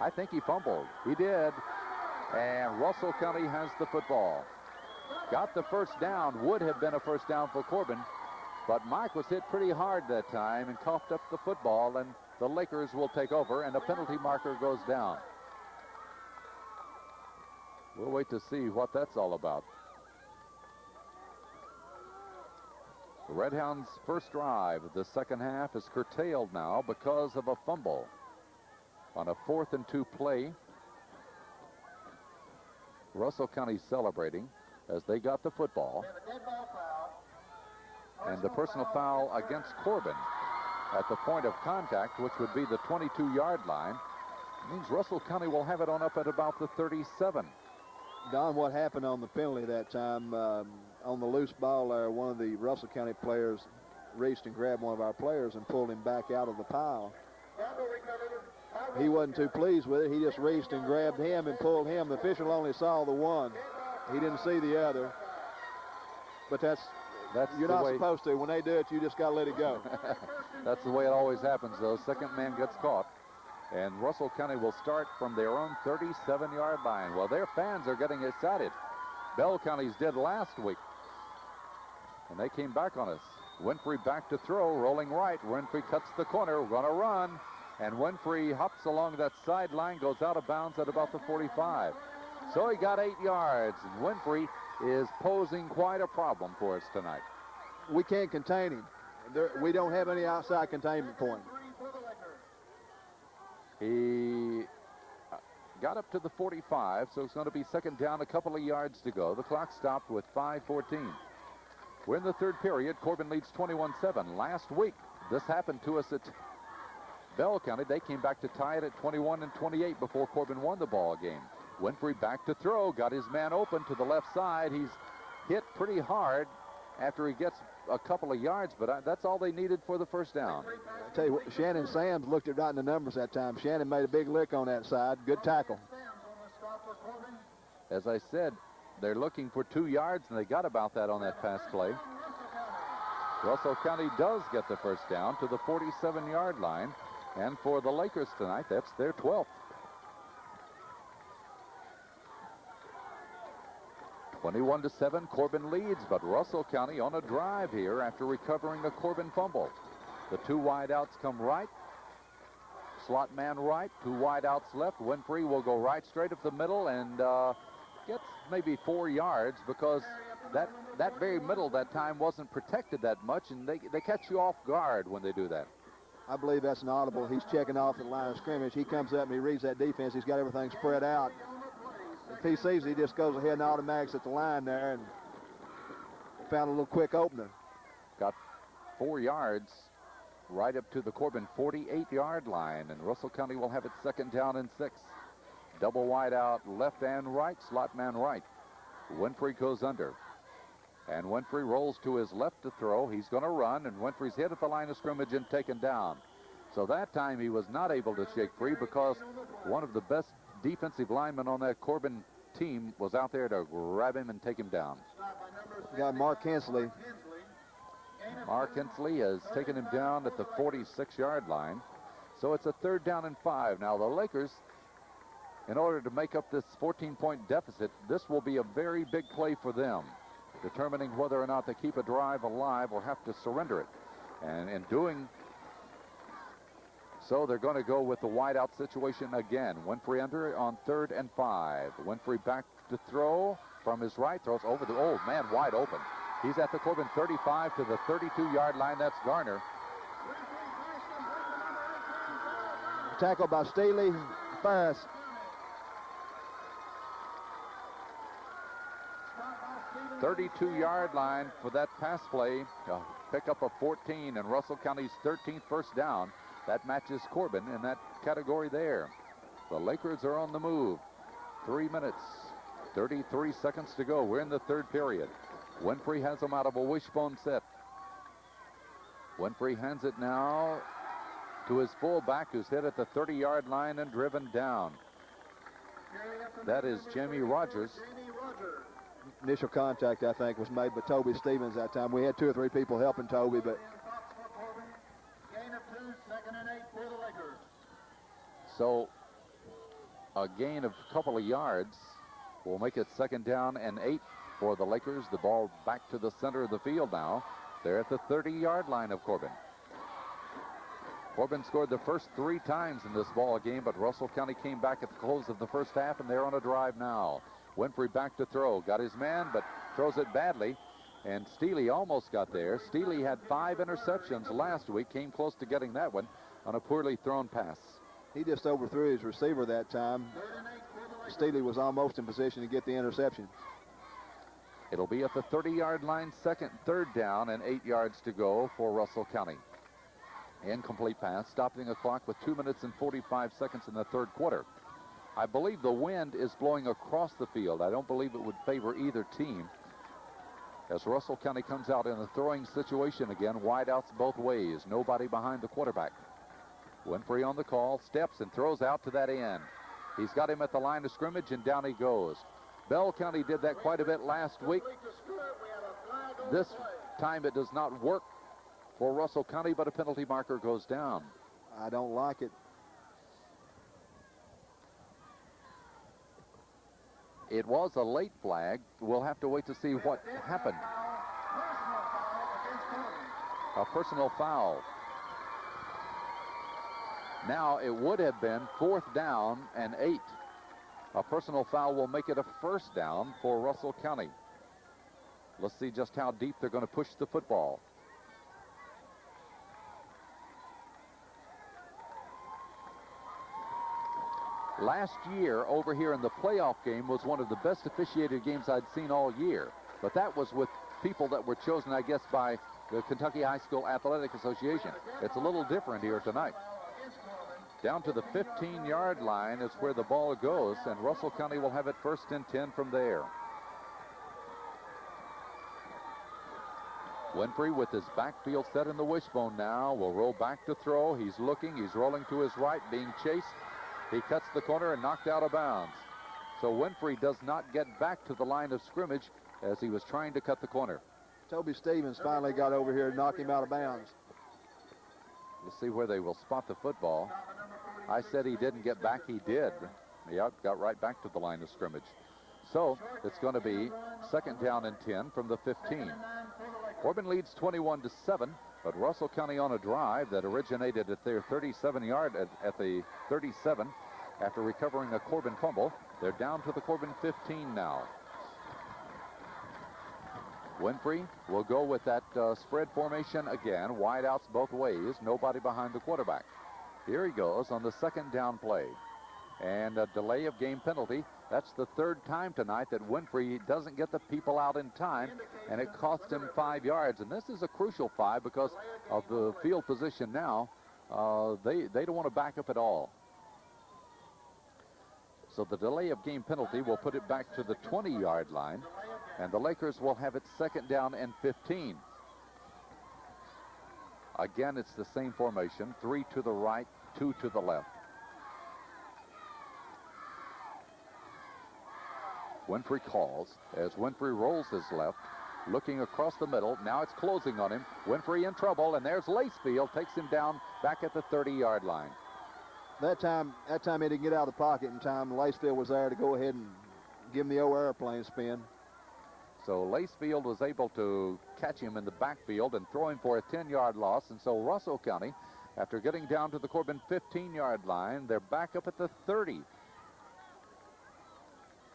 I think he fumbled. He did. And Russell County has the football. Got the first down. Would have been a first down for Corbin. But Mike was hit pretty hard that time and coughed up the football. And the Lakers will take over, and a penalty marker goes down. We'll wait to see what that's all about. The Redhounds' first drive of the second half is curtailed now because of a fumble on a 4th and 2 play. Russell County celebrating as they got the football. And the personal foul against Corbin at the point of contact, which would be the 22-yard line, means Russell County will have it on up at about the 37. Don, what happened on the penalty that time, on the loose ball there, one of the Russell County players reached and grabbed one of our players and pulled him back out of the pile. He wasn't too pleased with it. He just reached and grabbed him and pulled him. The official only saw the one. He didn't see the other. But that's you're not supposed to. When they do it, you just got to let it go. That's the way it always happens, though. Second man gets caught. And Russell County will start from their own 37-yard line. Well, their fans are getting excited. Bell County's did last week. And they came back on us. Winfrey back to throw, rolling right. Winfrey cuts the corner, gonna run. And Winfrey hops along that sideline, goes out of bounds at about the 45. So he got 8 yards. And Winfrey is posing quite a problem for us tonight. We can't contain him. We don't have any outside containment point. He got up to the 45, so it's going to be second down, a couple of yards to go. The clock stopped with 5:14. We're in the third period. Corbin leads 21-7. Last week, this happened to us at Bell County. They came back to tie it at 21-28 before Corbin won the ball game. Winfrey back to throw, got his man open to the left side. He's hit pretty hard after he gets a couple of yards, but that's all they needed for the first down. I tell you what, Shannon Sams looked at right in the numbers that time. Shannon made a big lick on that side. Good tackle. As I said, they're looking for 2 yards, and they got about that on that pass play. Russell County does get the first down to the 47-yard line, and for the Lakers tonight, that's their 12th. 21-7, Corbin leads, but Russell County on a drive here after recovering a Corbin fumble. The 2 wideouts come right. Slot man right, 2 wideouts left. Winfrey will go right straight up the middle and gets maybe 4 yards because that very middle that time wasn't protected that much, and they catch you off guard when they do that. I believe that's an audible. He's checking off the line of scrimmage. He comes up and he reads that defense. He's got everything spread out. If he sees it, he just goes ahead and automatics at the line there and found a little quick opener. Got 4 yards right up to the Corbin 48-yard line, and Russell County will have it second down and 6. Double wide out left and right, slot man right. Winfrey goes under. And Winfrey rolls to his left to throw. He's going to run, and Winfrey's hit at the line of scrimmage and taken down. So that time he was not able to shake free because one of the best defensive linemen on that Corbin team was out there to grab him and take him down. Got Mark Hensley. Mark Hensley has taken him down at the 46-yard line. So it's a third down and 5. Now the Lakers, in order to make up this 14-point deficit, this will be a very big play for them, determining whether or not they keep a drive alive or have to surrender it. And in doing so, they're going to go with the wideout situation again. Winfrey under on 3rd and 5. Winfrey back to throw from his right, throws over the, oh man, wide open. He's at the Corbin 35 to the 32-yard line. That's Garner. Tackle by Staley. Pass. 32-yard line for that pass play. Pick up a 14 and Russell County's 13th first down. That matches Corbin in that category there. The Lakers are on the move. 3 minutes, 33 seconds to go. We're in the third period. Winfrey has them out of a wishbone set. Winfrey hands it now to his fullback, who's hit at the 30-yard line and driven down. That is Jamie Rogers. Initial contact, I think, was made by Toby Stevens that time. We had 2 or 3 people helping Toby, but Gain of 2, 2nd and 8 for the Lakers. So a gain of a couple of yards will make it 2nd down and 8 for the Lakers. The ball back to the center of the field now. They're at the 30-yard line of Corbin. Corbin scored the first 3 times in this ball game, but Russell County came back at the close of the first half, and they're on a drive now. Winfrey back to throw. Got his man, but throws it badly. And Steely almost got there. Steely had 5 interceptions last week. Came close to getting that one on a poorly thrown pass. he just overthrew his receiver that time. Steely was almost in position to get the interception. It'll be at the 30-yard line, 3rd down, and 8 yards to go for Russell County. Incomplete pass, stopping the clock with 2 minutes and 45 seconds in the 3rd quarter. I believe the wind is blowing across the field. I don't believe it would favor either team. As Russell County comes out in a throwing situation again, wideouts both ways, nobody behind the quarterback. Winfrey on the call, steps and throws out to that end. He's got him at the line of scrimmage, and down he goes. Bell County did that quite a bit last week. This time it does not work for Russell County, but a penalty marker goes down. I don't like it. It was a late flag. We'll have to wait to see what happened. A personal foul. Now it would have been 4th down and 8. A personal foul will make it a 1st down for Russell County. Let's see just how deep they're going to push the football. Last year over here in the playoff game was one of the best officiated games I'd seen all year. But that was with people that were chosen, I guess, by the Kentucky High School Athletic Association. It's a little different here tonight. Down to the 15-yard line is where the ball goes, and Russell County will have it 1st and 10 from there. Winfrey with his backfield set in the wishbone now will roll back to throw. He's looking, he's rolling to his right, being chased. He cuts the corner and knocked out of bounds. So Winfrey does not get back to the line of scrimmage as he was trying to cut the corner. Toby Stevens finally got over here and knocked him out of bounds. We'll see where they will spot the football. I said he didn't get back. He did. He got right back to the line of scrimmage. So it's going to be 2nd down and 10 from the 15. Corbin leads 21-7, but Russell County on a drive that originated at their 37-yard at the 37 after recovering a Corbin fumble. They're down to the Corbin 15 now. Winfrey will go with that spread formation again. Wideouts both ways. Nobody behind the quarterback. Here he goes on the 2nd down play. And a delay of game penalty. That's the 3rd time tonight that Winfrey doesn't get the people out in time, and it cost him 5 yards. And this is a crucial 5 because of the field position now. They don't want to back up at all. So the delay of game penalty will put it back to the 20-yard line, and the Lakers will have it 2nd down and 15. Again, it's the same formation, 3 to the right, 2 to the left. Winfrey calls as Winfrey rolls his left, looking across the middle. Now it's closing on him. Winfrey in trouble, and there's Lacefield, takes him down back at the 30-yard line. That time he didn't get out of the pocket in time. Lacefield was there to go ahead and give him the old airplane spin. So Lacefield was able to catch him in the backfield and throw him for a 10-yard loss. And so Russell County, after getting down to the Corbin 15-yard line, they're back up at the 30.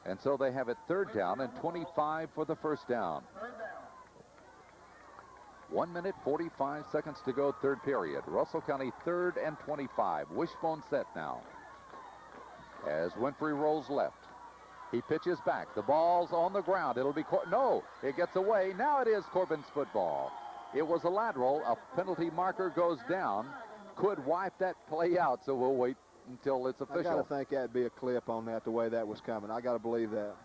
And so they have it 3rd down and 25 for the 1st down. 1 minute, 45 seconds to go, third period. Russell County 3rd and 25. Wishbone set now. As Winfrey rolls left. He pitches back. The ball's on the ground. It'll be, no, it gets away. Now it is Corbin's football. It was a lateral. A penalty marker goes down. Could wipe that play out, so we'll wait until it's official. I got to think that'd be a clip on that, the way that was coming. I got to believe that.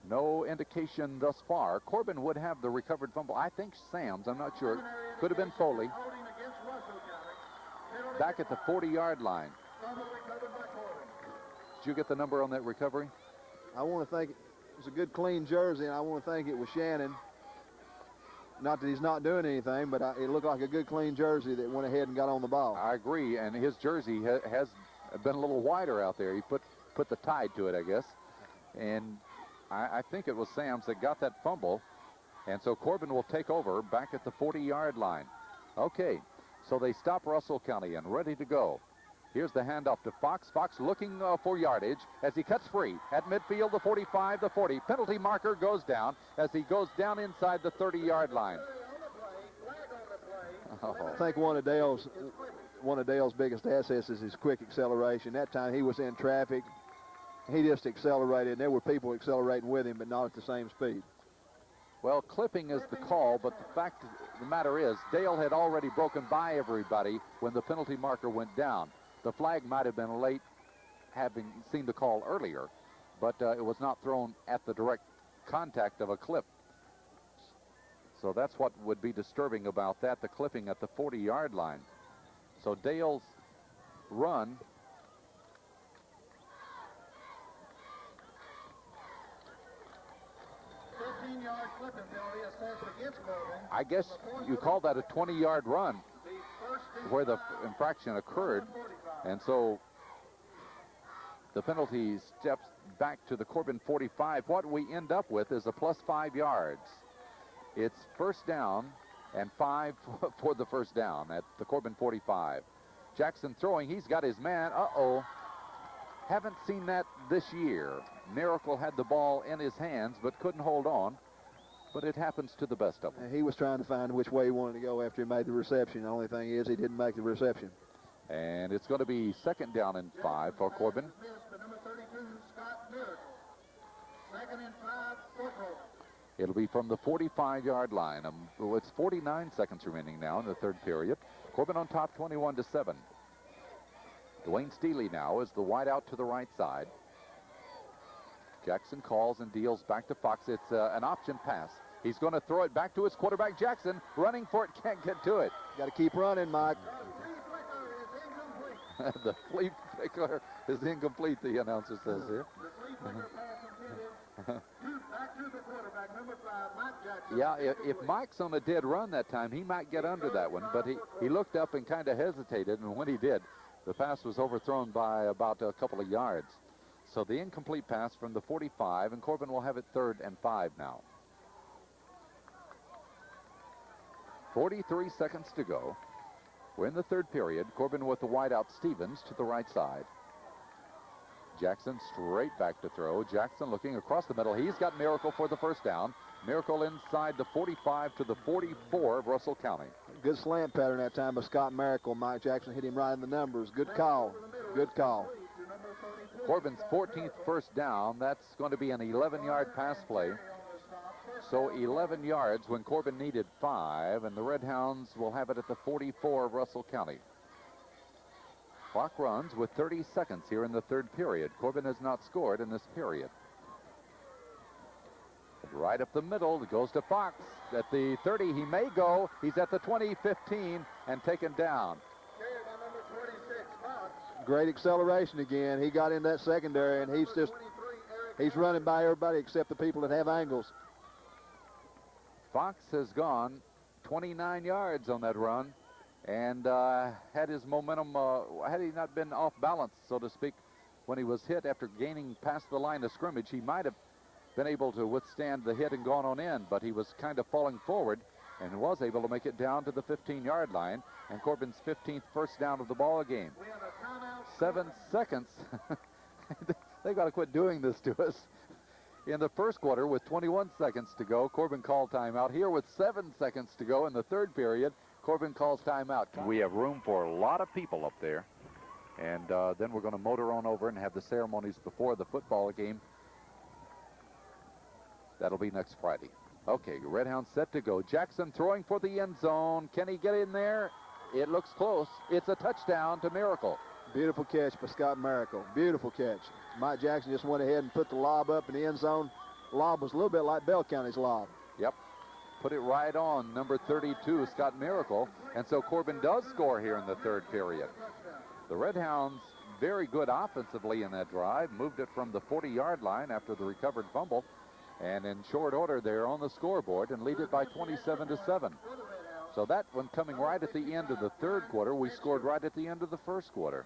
No indication thus far. Corbin would have the recovered fumble. I think Sam's, I'm not sure. Could have been Foley. Back at the 40-yard line. Did you get the number on that recovery? I want to think it was a good, clean jersey, and I want to think it was Shannon. Not that he's not doing anything, but it looked like a good, clean jersey that went ahead and got on the ball. I agree, and his jersey has been a little wider out there. He put the tide to it, I guess. And I think it was Sam's that got that fumble. And so Corbin will take over back at the 40-yard line. Okay, so they stop Russell County and ready to go. Here's the handoff to Fox. Fox looking for yardage as he cuts free at midfield, the 45, the 40. Penalty marker goes down as he goes down inside the 30-yard line. Oh. I think one of Dale's biggest assets is his quick acceleration. That time he was in traffic. He just accelerated, and there were people accelerating with him, but not at the same speed. Well, clipping is the call, but the fact of the matter is Dale had already broken by everybody when the penalty marker went down. The flag might have been late, having seen the call earlier, but it was not thrown at the direct contact of a clip. So that's what would be disturbing about that, the clipping at the 40-yard line. So Dale's run I guess you call that a 20-yard run where the infraction occurred. And so the penalty steps back to the Corbin 45. What we end up with is a plus 5 yards. It's first down and 5 for the first down at the Corbin 45. Jackson throwing. He's got his man. Uh-oh. Haven't seen that this year. Miracle had the ball in his hands but couldn't hold on. But it happens to the best of them. He was trying to find which way he wanted to go after he made the reception. The only thing is he didn't make the reception. And it's going to be second down and 5 for Corbin. It'll be from the 45-yard line. It's 49 seconds remaining now in the third period. Corbin on top 21-7. Dwayne Steely now is the wide out to the right side. Jackson calls and deals back to Fox. It's an option pass. He's going to throw it back to his quarterback, Jackson. Running for it, can't get to it. Got to keep running, Mike. The flea flicker is incomplete, the announcer says here. Yeah, if Mike's on a dead run that time, he might get under that one. But he looked up and kind of hesitated, and when he did, the pass was overthrown by about a couple of yards. So the incomplete pass from the 45, and Corbin will have it 3rd and 5 now. 43 seconds to go. We're in the third period. Corbin with the wide out, Stevens to the right side. Jackson straight back to throw. Jackson looking across the middle. He's got Miracle for the first down. Miracle inside the 45 to the 44 of Russell County. Good slant pattern that time by Scott Miracle. Mike Jackson hit him right in the numbers. Good call. Good call. Corbin's 14th first down. That's going to be an 11-yard pass play. So 11 yards when Corbin needed 5, and the Red Hounds will have it at the 44 of Russell County. Clock runs with 30 seconds here in the third period. Corbin has not scored in this period. Right up the middle, it goes to Fox. At the 30, he may go. He's at the 20, 15, and taken down. Great acceleration again. He got in that secondary, and he's running by everybody except the people that have angles. Fox has gone 29 yards on that run, and had his momentum, had he not been off balance, so to speak, when he was hit after gaining past the line of scrimmage, he might have been able to withstand the hit and gone on in, but he was kind of falling forward and was able to make it down to the 15-yard line, and Corbin's 15th first down of the ball game. 7 seconds. They've got to quit doing this to us. in the first quarter with 21 seconds to go. Corbin called timeout. Here with 7 seconds to go in the third period, Corbin calls timeout. We have room for a lot of people up there. And then we're going to motor on over and have the ceremonies before the football game. That'll be next Friday. Okay, Red Hound set to go. Jackson throwing for the end zone. Can he get in there? It looks close. It's a touchdown to Miracle. Beautiful catch by Scott Miracle. Beautiful catch. Mike Jackson just went ahead and put the lob up in the end zone. Lob was a little bit like Bell County's lob. Yep. Put it right on number 32, Scott Miracle. And so Corbin does score here in the third period. The Red Hounds very good offensively in that drive. Moved it from the 40-yard line after the recovered fumble. And in short order, they're on the scoreboard and lead it by 27-7. So that one coming right at the end of the third quarter. We scored right at the end of the first quarter.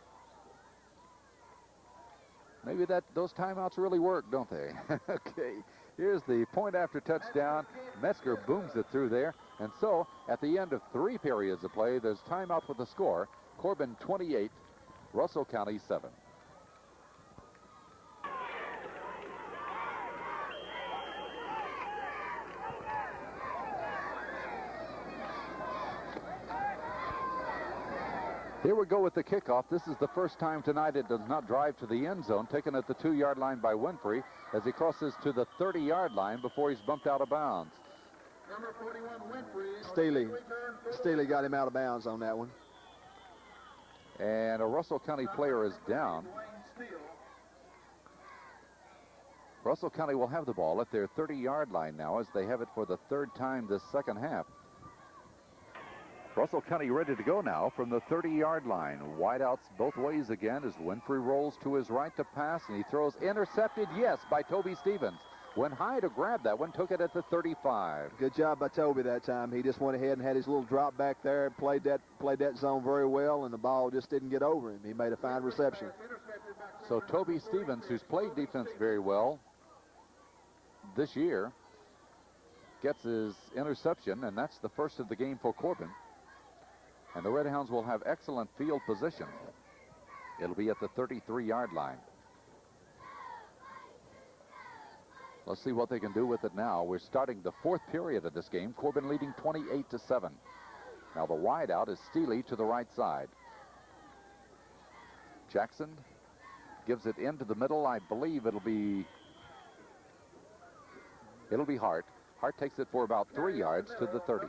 Maybe those timeouts really work, don't they? Okay, here's the point after touchdown. Metzger booms it through there. And so at the end of 3 periods of play, there's timeout with the score. Corbin 28, Russell County 7. Here we go with the kickoff. This is the first time tonight it does not drive to the end zone. Taken at the 2-yard line by Winfrey as he crosses to the 30-yard line before he's bumped out of bounds. Number 41, Winfrey. Steely got him out of bounds on that one. And a Russell County player is down. Russell County will have the ball at their 30-yard line now as they have it for the third time this second half. Russell County ready to go now from the 30-yard line. Wideouts both ways again as Winfrey rolls to his right to pass, and he throws intercepted, yes, by Toby Stevens. Went high to grab that one, took it at the 35. Good job by Toby that time. He just went ahead and had his little drop back there, played that zone very well, and the ball just didn't get over him. He made a fine reception. So Toby Stevens, who's played defense very well this year, gets his interception, and that's the first of the game for Corbin. And the Red Hounds will have excellent field position. It'll be at the 33-yard line. Let's see what they can do with it now. We're starting the fourth period of this game. Corbin leading 28-7. Now the wide out is Steely to the right side. Jackson gives it into the middle. I believe it'll be Hart. Hart takes it for about 3 yards to the 30.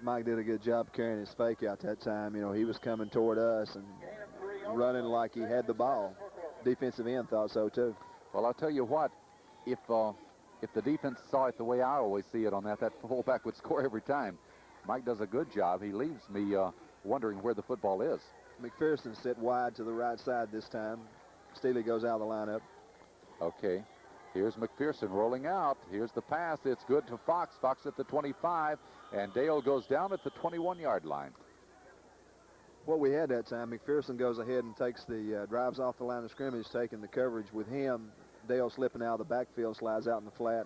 Mike did a good job carrying his fake out that time. You know, he was coming toward us and running like he had the ball. Defensive end thought so too. Well, I'll tell you what, if the defense saw it the way I always see it on that fullback would score every time. Mike does a good job. He leaves me wondering where the football is. McPherson sit wide to the right side this time. Steely goes out of the lineup. Okay. Here's McPherson rolling out. Here's the pass. It's good to Fox. Fox at the 25. And Dale goes down at the 21-yard line. What we had that time, McPherson goes ahead and takes the drives off the line of scrimmage, taking the coverage with him. Dale slipping out of the backfield, slides out in the flat.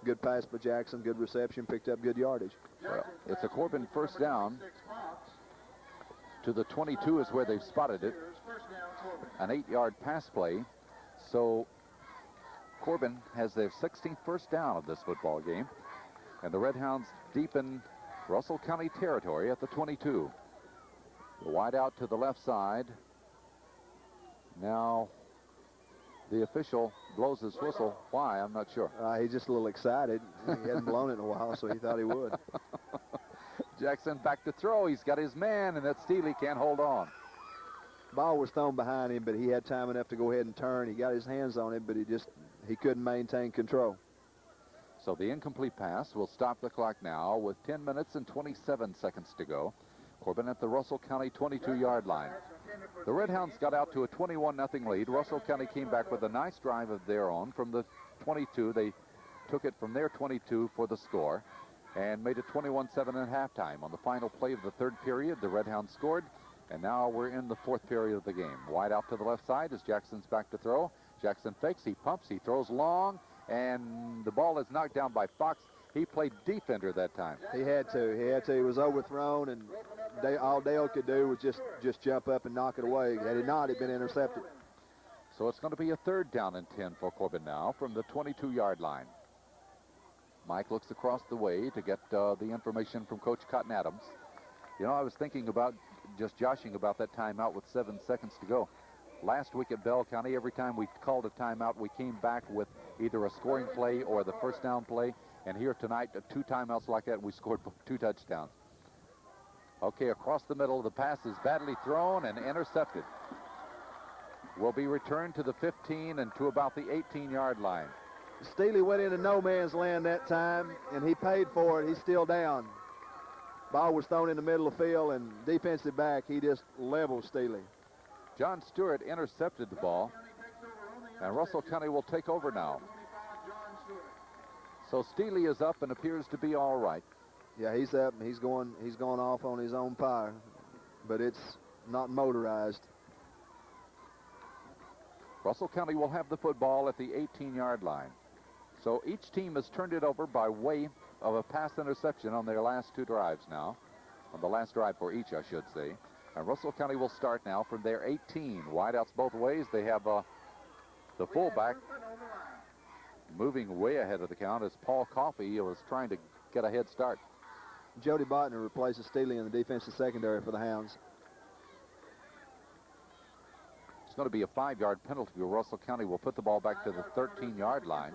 Good pass by Jackson. Good reception. Picked up good yardage. Well, it's a Corbin first down. To the 22 is where they've spotted it. An 8-yard pass play. So Corbin has their 16th first down of this football game. And the Red Hounds deep in Russell County territory at the 22. The wide out to the left side. Now the official blows his whistle. Why? I'm not sure. He's just a little excited. He hadn't blown it in a while, so he thought he would. Jackson back to throw. He's got his man, and that Steely can't hold on. Ball was thrown behind him, but he had time enough to go ahead and turn. He got his hands on it, but he couldn't maintain control. So the incomplete pass will stop the clock now with 10 minutes and 27 seconds to go. Corbin at the Russell County 22-yard line. The Red Hounds got out to a 21-0 lead. Russell County came back with a nice drive of their own from the 22. They took it from their 22 for the score and made it 21-7 at halftime. On the final play of the third period, the Red Hounds scored, and now we're in the fourth period of the game. Wide out to the left side as Jackson's back to throw. Jackson fakes, he pumps, he throws long, and the ball is knocked down by Fox. He played defender that time. He had to. He was overthrown, and all Dale could do was just jump up and knock it away. Had he not, it'd been intercepted. So it's going to be a 3rd down and 10 for Corbin now from the 22-yard line. Mike looks across the way to get the information from Coach Cotton Adams. You know, I was thinking about just joshing about that timeout with 7 seconds to go. Last week at Bell County, every time we called a timeout, we came back with either a scoring play or the first down play. And here tonight, 2 timeouts like that, and we scored 2 touchdowns. Okay, across the middle, the pass is badly thrown and intercepted. Will be returned to the 15 and to about the 18-yard line. Steely went into no man's land that time, and he paid for it. He's still down. Ball was thrown in the middle of the field, and defensive back, he just leveled Steely. John Stewart intercepted the ball, and Russell County will take over now. So Steely is up and appears to be all right. Yeah, he's up, and he's going off on his own power, but it's not motorized. Russell County will have the football at the 18-yard line. So each team has turned it over by way of a pass interception on their last 2 drives now. On the last drive for each, I should say. And Russell County will start now from their 18. Wideouts both ways. They have the fullback moving way ahead of the count as Paul Coffey was trying to get a head start. Jody Botner replaces Steely in the defensive secondary for the Hounds. It's going to be a 5-yard penalty where Russell County will put the ball back to the 13-yard line.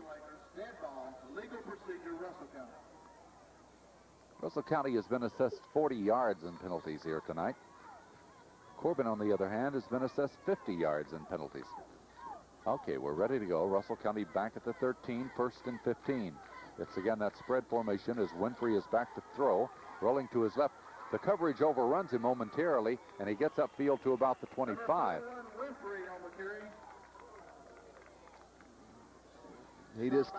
Russell County has been assessed 40 yards in penalties here tonight. Corbin, on the other hand, has been assessed 50 yards in penalties. Okay, we're ready to go. Russell County back at the 13, 1st and 15. It's again that spread formation as Winfrey is back to throw, rolling to his left. The coverage overruns him momentarily, and he gets upfield to about the 25. He just,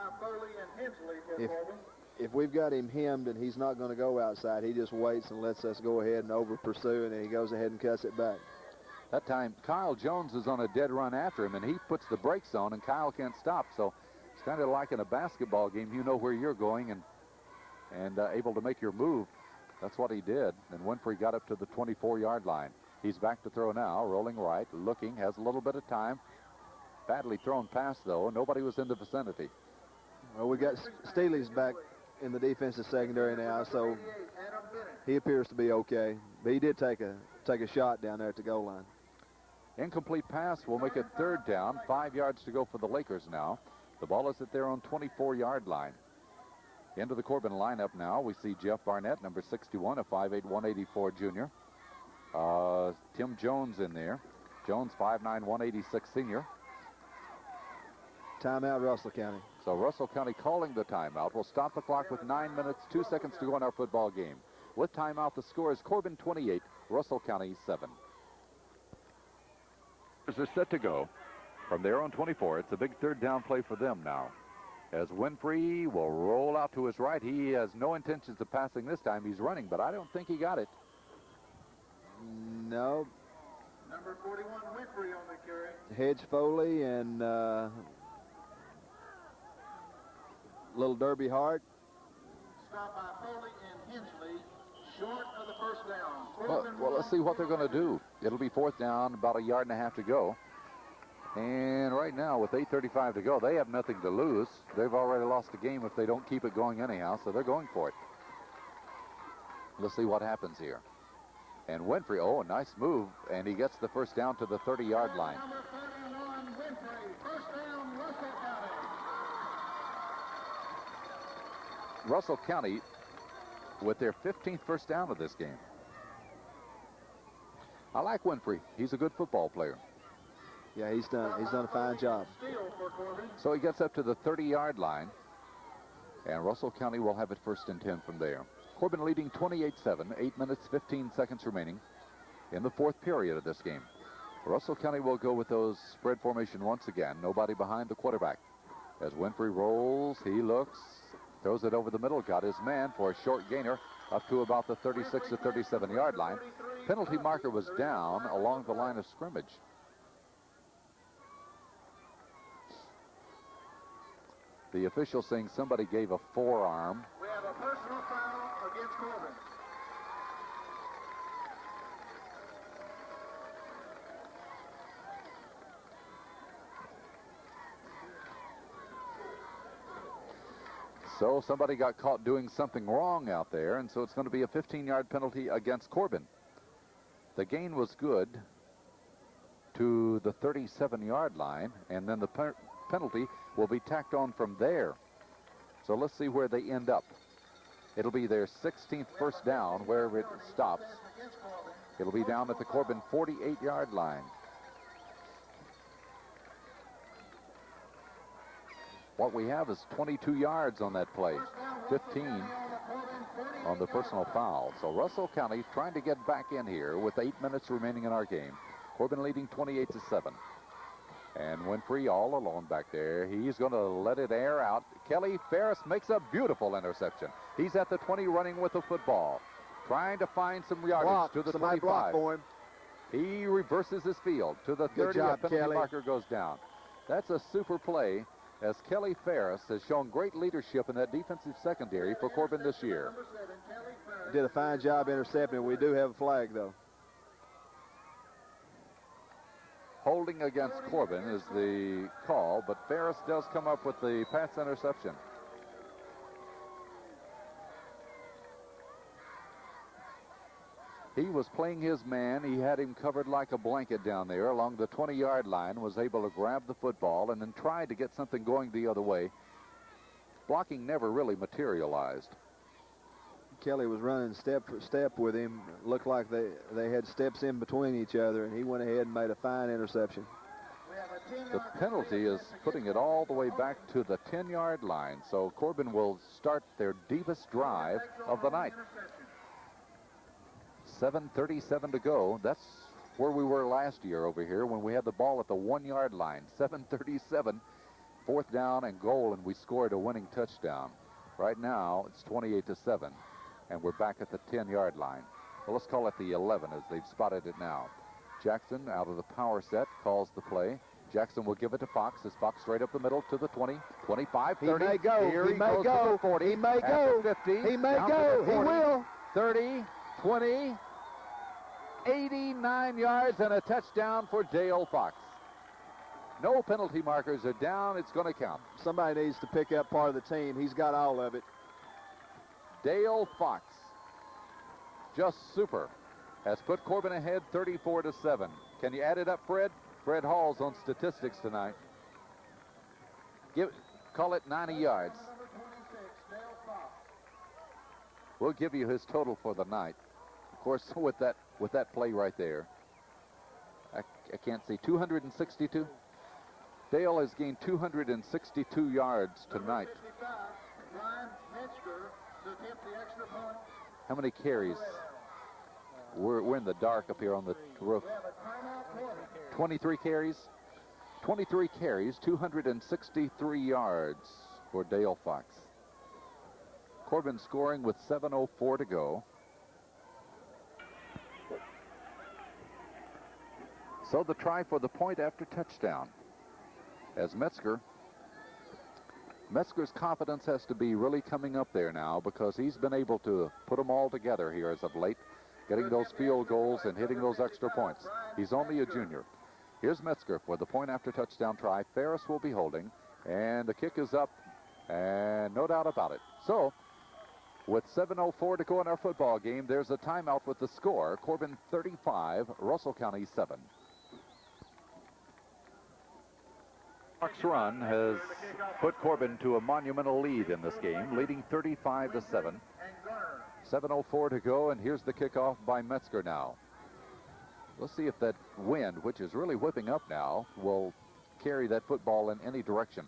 if we've got him hemmed and he's not going to go outside, he just waits and lets us go ahead and over pursue, and then he goes ahead and cuts it back. That time, Kyle Jones is on a dead run after him, and he puts the brakes on, and Kyle can't stop. So it's kind of like in a basketball game. You know where you're going and able to make your move. That's what he did. And Winfrey got up to the 24-yard line. He's back to throw now, rolling right, looking, has a little bit of time. Badly thrown pass, though. Nobody was in the vicinity. Well, we got Steely's back in the defensive secondary now, so he appears to be okay. But he did take a shot down there at the goal line. Incomplete pass will make it 3rd down. 5 yards to go for the Lakers now. The ball is at their own 24-yard line. Into the Corbin lineup now, we see Jeff Barnett, number 61, a 5'8", 184 junior. Tim Jones in there. Jones, 5'9", 186 senior. Timeout, Russell County. So Russell County calling the timeout. We'll stop the clock with 9 minutes, 2 seconds to go in our football game. With timeout, the score is Corbin 28, Russell County 7. They're set to go from their own 24. It's a big 3rd down play for them now. As Winfrey will roll out to his right. He has no intentions of passing this time. He's running, but I don't think he got it. No. Number 41, Winfrey on the carry. Hedge Foley and little Derby Hart. Stop by Foley and Hensley, short of the first down. Well, let's see what they're going to do. It'll be 4th down, about 1.5 yards to go. And right now, with 8:35 to go, they have nothing to lose. They've already lost the game if they don't keep it going anyhow, so they're going for it. Let's see what happens here. And Winfrey, oh, a nice move, and he gets the first down to the 30-yard line. Number 31, Winfrey, first down, Russell County. Russell County with their 15th first down of this game. I like Winfrey. He's a good football player. Yeah, he's done a fine job. So he gets up to the 30-yard line, and Russell County will have it 1st and 10 from there. Corbin leading 28-7, 8 minutes, 15 seconds remaining in the 4th period of this game. Russell County will go with those spread formation once again. Nobody behind the quarterback. As Winfrey rolls, he looks, throws it over the middle, got his man for a short gainer up to about the 36 to 37-yard line. Penalty marker was down along the line of scrimmage. The official saying somebody gave a forearm. We have a personal foul against Corbin. So somebody got caught doing something wrong out there, and so it's going to be a 15-yard penalty against Corbin. The gain was good to the 37-yard line, and then the penalty will be tacked on from there. So let's see where they end up. It'll be their 16th first down, wherever it stops. It'll be down at the Corbin 48-yard line. What we have is 22 yards on that play, 15 on the personal foul. So Russell County trying to get back in here with 8 minutes remaining in our game. Corbin leading 28-7. And Winfrey all alone back there. He's going to let it air out. Kelly Ferris makes a beautiful interception. He's at the 20 running with the football, trying to find some yardage to the 25. Block for him. He reverses his field to the 30. Good job, penalty Kelly. marker goes down. That's a super play, as Kelly Ferris has shown great leadership in that defensive secondary for Corbin this year. Did a fine job intercepting. We do have a flag, though. Holding against Corbin is the call, but Ferris does come up with the pass interception. He was playing his man. He had him covered like a blanket down there along the 20-yard line, was able to grab the football and then tried to get something going the other way. Blocking never really materialized. Kelly was running step for step with him. Looked like they had steps in between each other, and he went ahead and made a fine interception. The penalty is putting it all the way back to the 10-yard line, so Corbin will start their deepest drive of the night. 7:37 to go. That's where we were last year over here when we had the ball at the 1-yard line. 7:37, 4th down and goal, and we scored a winning touchdown. Right now, it's 28-7, and we're back at the 10-yard line. Well, let's call it the 11 as they've spotted it now. Jackson out of the power set calls the play. Jackson will give it to Fox. As Fox straight up the middle to the 20, 25, 30. He may go. Here he may goes go. To the 40. He may go. 50. He may down go. to the 40, He will. 30, 20, 89 yards and a touchdown for Dale Fox. No penalty markers are down. It's going to count. Somebody needs to pick up part of the team. He's got all of it. Dale Fox, just super, has put Corbin ahead 34-7. Can you add it up, Fred? Fred Hall's on statistics tonight. Call it 90 yards. We'll give you his total for the night. Of course, with that play right there, I can't see 262. Dale has gained 262 yards tonight. How many carries? We're in the dark up here on the roof. 23 carries. 23 carries, 263 yards for Dale Fox. Corbin scoring with 7:04 to go. So the try for the point after touchdown. As Metzger's confidence has to be really coming up there now, because he's been able to put them all together here as of late, getting those field goals and hitting those extra points. He's only a junior. Here's Metzger for the point after touchdown try. Ferris will be holding, and the kick is up, and no doubt about it. So, with 7:04 to go in our football game, there's a timeout with the score. Corbin 35, Russell County 7. Fox run has put Corbin to a monumental lead in this game, leading 35-7. 7:04 to go, and here's the kickoff by Metzger now. Let's see if that wind, which is really whipping up now, will carry that football in any direction.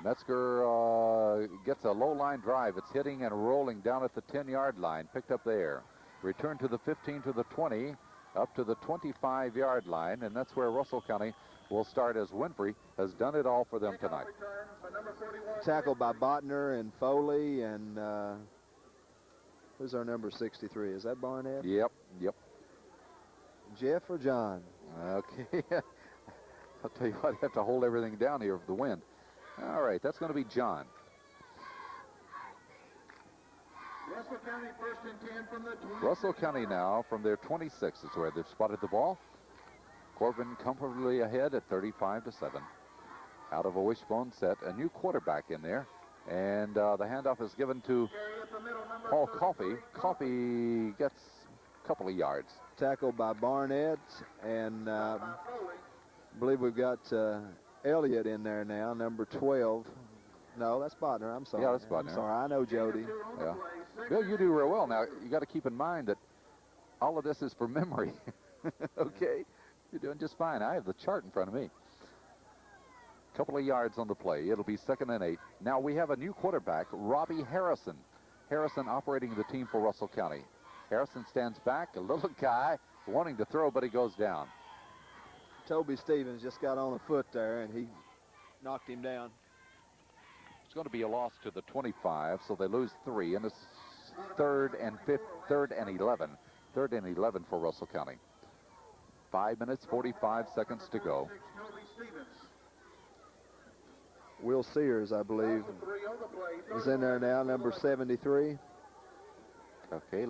Metzger gets a low line drive. It's hitting and rolling down at the 10-yard line, picked up there. Return to the 15, to the 20, up to the 25-yard line, and that's where Russell County will start, as Winfrey has done it all for them tonight. Tackled by Botner and Foley, and who's our number 63? Is that Barnett? Yep. Jeff or John? Okay. I'll tell you what, I have to hold everything down here for the wind. All right, that's going to be John. Russell County first and 10 from the 20. Russell County now from their 26 is where they've spotted the ball. Corbin comfortably ahead at 35-7. out of a wishbone set. A new quarterback in there. And the handoff is given to Paul Coffey. Coffey gets a couple of yards. Tackled by Barnett, and I believe we've got Elliott in there now, number 12. No, that's Botner. I'm sorry. Yeah, that's Botner. I'm sorry. I know Jody. Yeah. Bill, you do real well. Now, you got to keep in mind that all of this is for memory. Okay? You're doing just fine. I have the chart in front of me. Couple of yards on the play. It'll be 2nd and 8. Now we have a new quarterback, Robbie Harrison. Harrison operating the team for Russell County. Harrison stands back, a little guy wanting to throw, but he goes down. Toby Stevens just got on a foot there, and he knocked him down. It's going to be a loss to the 25, so they lose 3, and it's 3rd and 11. 3rd and 11 for Russell County. 5 minutes, 45 seconds to go. Will Sears, I believe, is in there now, number 73. Okay,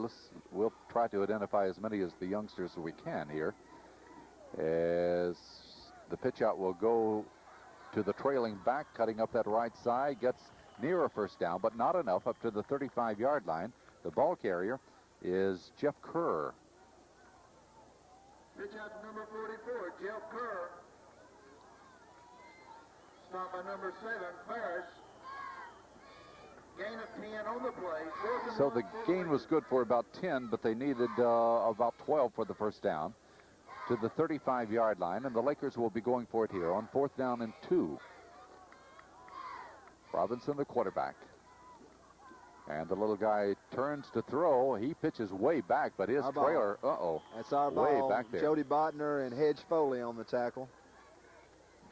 we'll try to identify as many as the youngsters as we can here. As the pitch out will go to the trailing back, cutting up that right side, gets near a first down, but not enough, up to the 35-yard line. The ball carrier is Jeff Kerr. Pitch out to number 44, Jeff Kerr. Stop by number 7, Parrish. Gain of 10 on the play. So the gain was good for about 10, but they needed about 12 for the first down to the 35-yard line, and the Lakers will be going for it here on 4th down and 2. Robinson, the quarterback. And the little guy turns to throw. He pitches way back, but his trailer, That's our way ball. back there. Jody Botner and Hedge Foley on the tackle.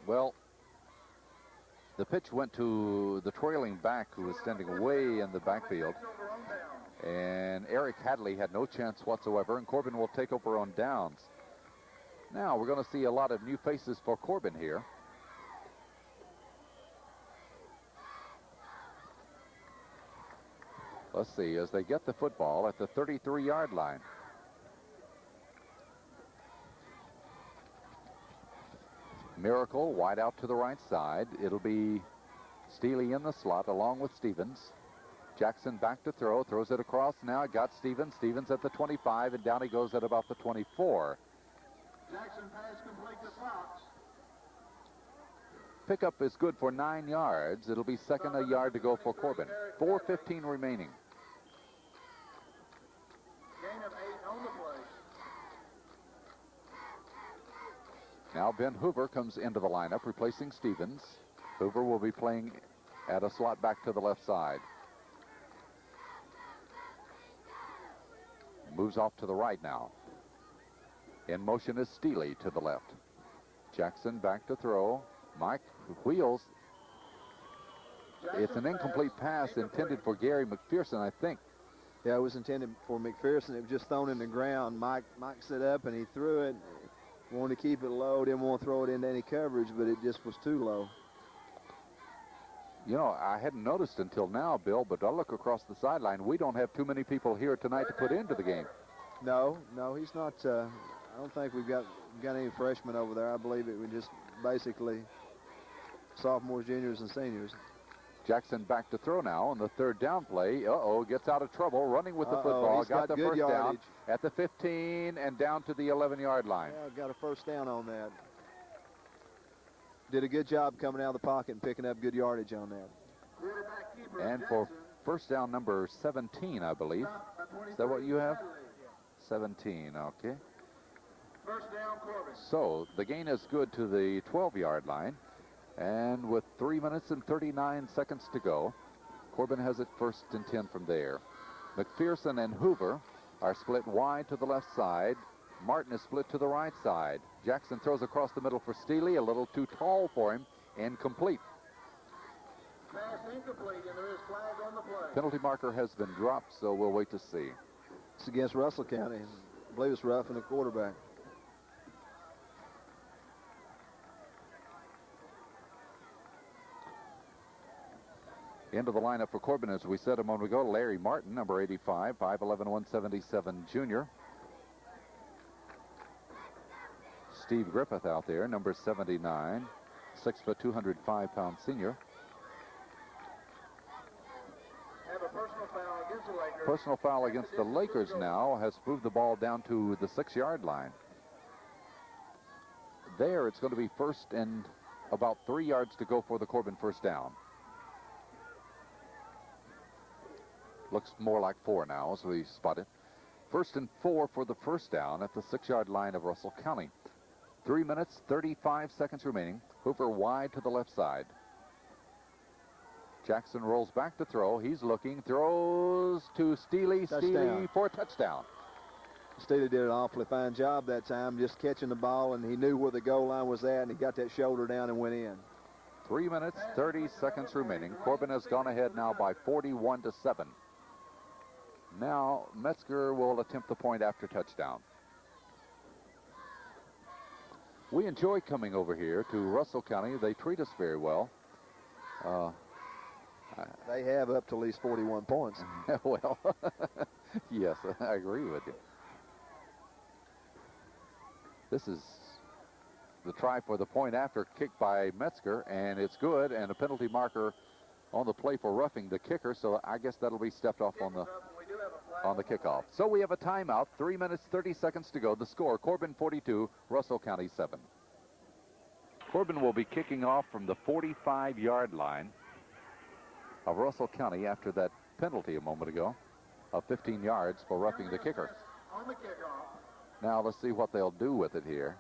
Well, the pitch went to the trailing back, who was standing way in the backfield. And Eric Hadley had no chance whatsoever, and Corbin will take over on downs. Now we're going to see a lot of new faces for Corbin here. Let's see, as they get the football at the 33-yard line. Miracle wide out to the right side. It'll be Steely in the slot along with Stevens. Jackson back to throw, throws it across now. Got Stevens. Stevens at the 25, and down he goes at about the 24. Jackson pass complete to Fox. Pickup is good for 9 yards. It'll be 2nd a yard to go for Corbin. 4:15 remaining. Gain of 8 on the play. Now Ben Hoover comes into the lineup, replacing Stevens. Hoover will be playing at a slot back to the left side. Moves off to the right now. In motion is Steely to the left. Jackson back to throw. Mike wheels. It's an incomplete pass intended for Gary McPherson, I think. Yeah, it was intended for McPherson. It was just thrown in the ground. Mike set up and he threw it. Wanted to keep it low, didn't want to throw it into any coverage, but it just was too low. You know, I hadn't noticed until now, Bill, but I look across the sideline. We don't have too many people here tonight to put into the game. No, he's not. I don't think we've got any freshmen over there. I believe it was just basically sophomores, juniors, and seniors. Jackson back to throw now on the 3rd down play. Gets out of trouble, running with the football. Got the first down at the 15 and down to the 11-yard line. Yeah, got a first down on that. Did a good job coming out of the pocket and picking up good yardage on that. And for first down number 17, I believe. Is that what you have? 17, okay. First down, Corbin. So the gain is good to the 12-yard line. And with 3 minutes and 39 seconds to go, Corbin has it 1st and 10 from there. McPherson and Hoover are split wide to the left side. Martin is split to the right side. Jackson throws across the middle for Steely, a little too tall for him, incomplete. Pass incomplete, and there is flag on the play. Penalty marker has been dropped, so we'll wait to see. It's against Russell County. I believe it's roughing the quarterback. Into the lineup for Corbin, as we said a moment ago, Larry Martin, number 85, 5'11", 177 junior. Steve Griffith out there, number 79. 6 foot 205-pound senior. Have a personal foul against the Lakers. Personal foul against the Lakers now has moved the ball down to the 6-yard line. There, it's going to be first and about 3 yards to go for the Corbin first down. Looks more like 4 now as we spot it. 1st and 4 for the first down at the 6-yard line of Russell County. 3 minutes, 35 seconds remaining. Hoover wide to the left side. Jackson rolls back to throw. He's looking, throws to Steely. Steely for a touchdown. Steely did an awfully fine job that time, just catching the ball, and he knew where the goal line was at, and he got that shoulder down and went in. 3 minutes, 30 seconds remaining. Corbin has gone ahead now by 41-7. Now Metzger will attempt the point after touchdown. We enjoy coming over here to Russell County. They treat us very well. They have up to at least 41 points. Well, yes, I agree with you. This is the try for the point after kick by Metzger, and it's good, and a penalty marker on the play for roughing the kicker, so I guess that'll be stepped off on the kickoff. So we have a timeout, 3 minutes, 30 seconds to go. The score, Corbin 42, Russell County 7. Corbin will be kicking off from the 45-yard line of Russell County after that penalty a moment ago of 15 yards for roughing the kicker. On the kickoff. Now let's see what they'll do with it here.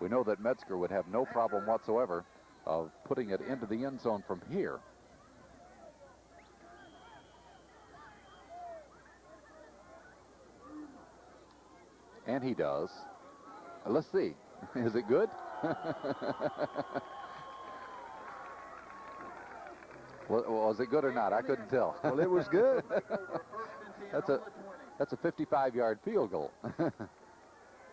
We know that Metzger would have no problem whatsoever of putting it into the end zone from here. And he does. Let's see. Is it good? Was it good or not? I couldn't tell. Well, it was good. That's a 55-yard field goal.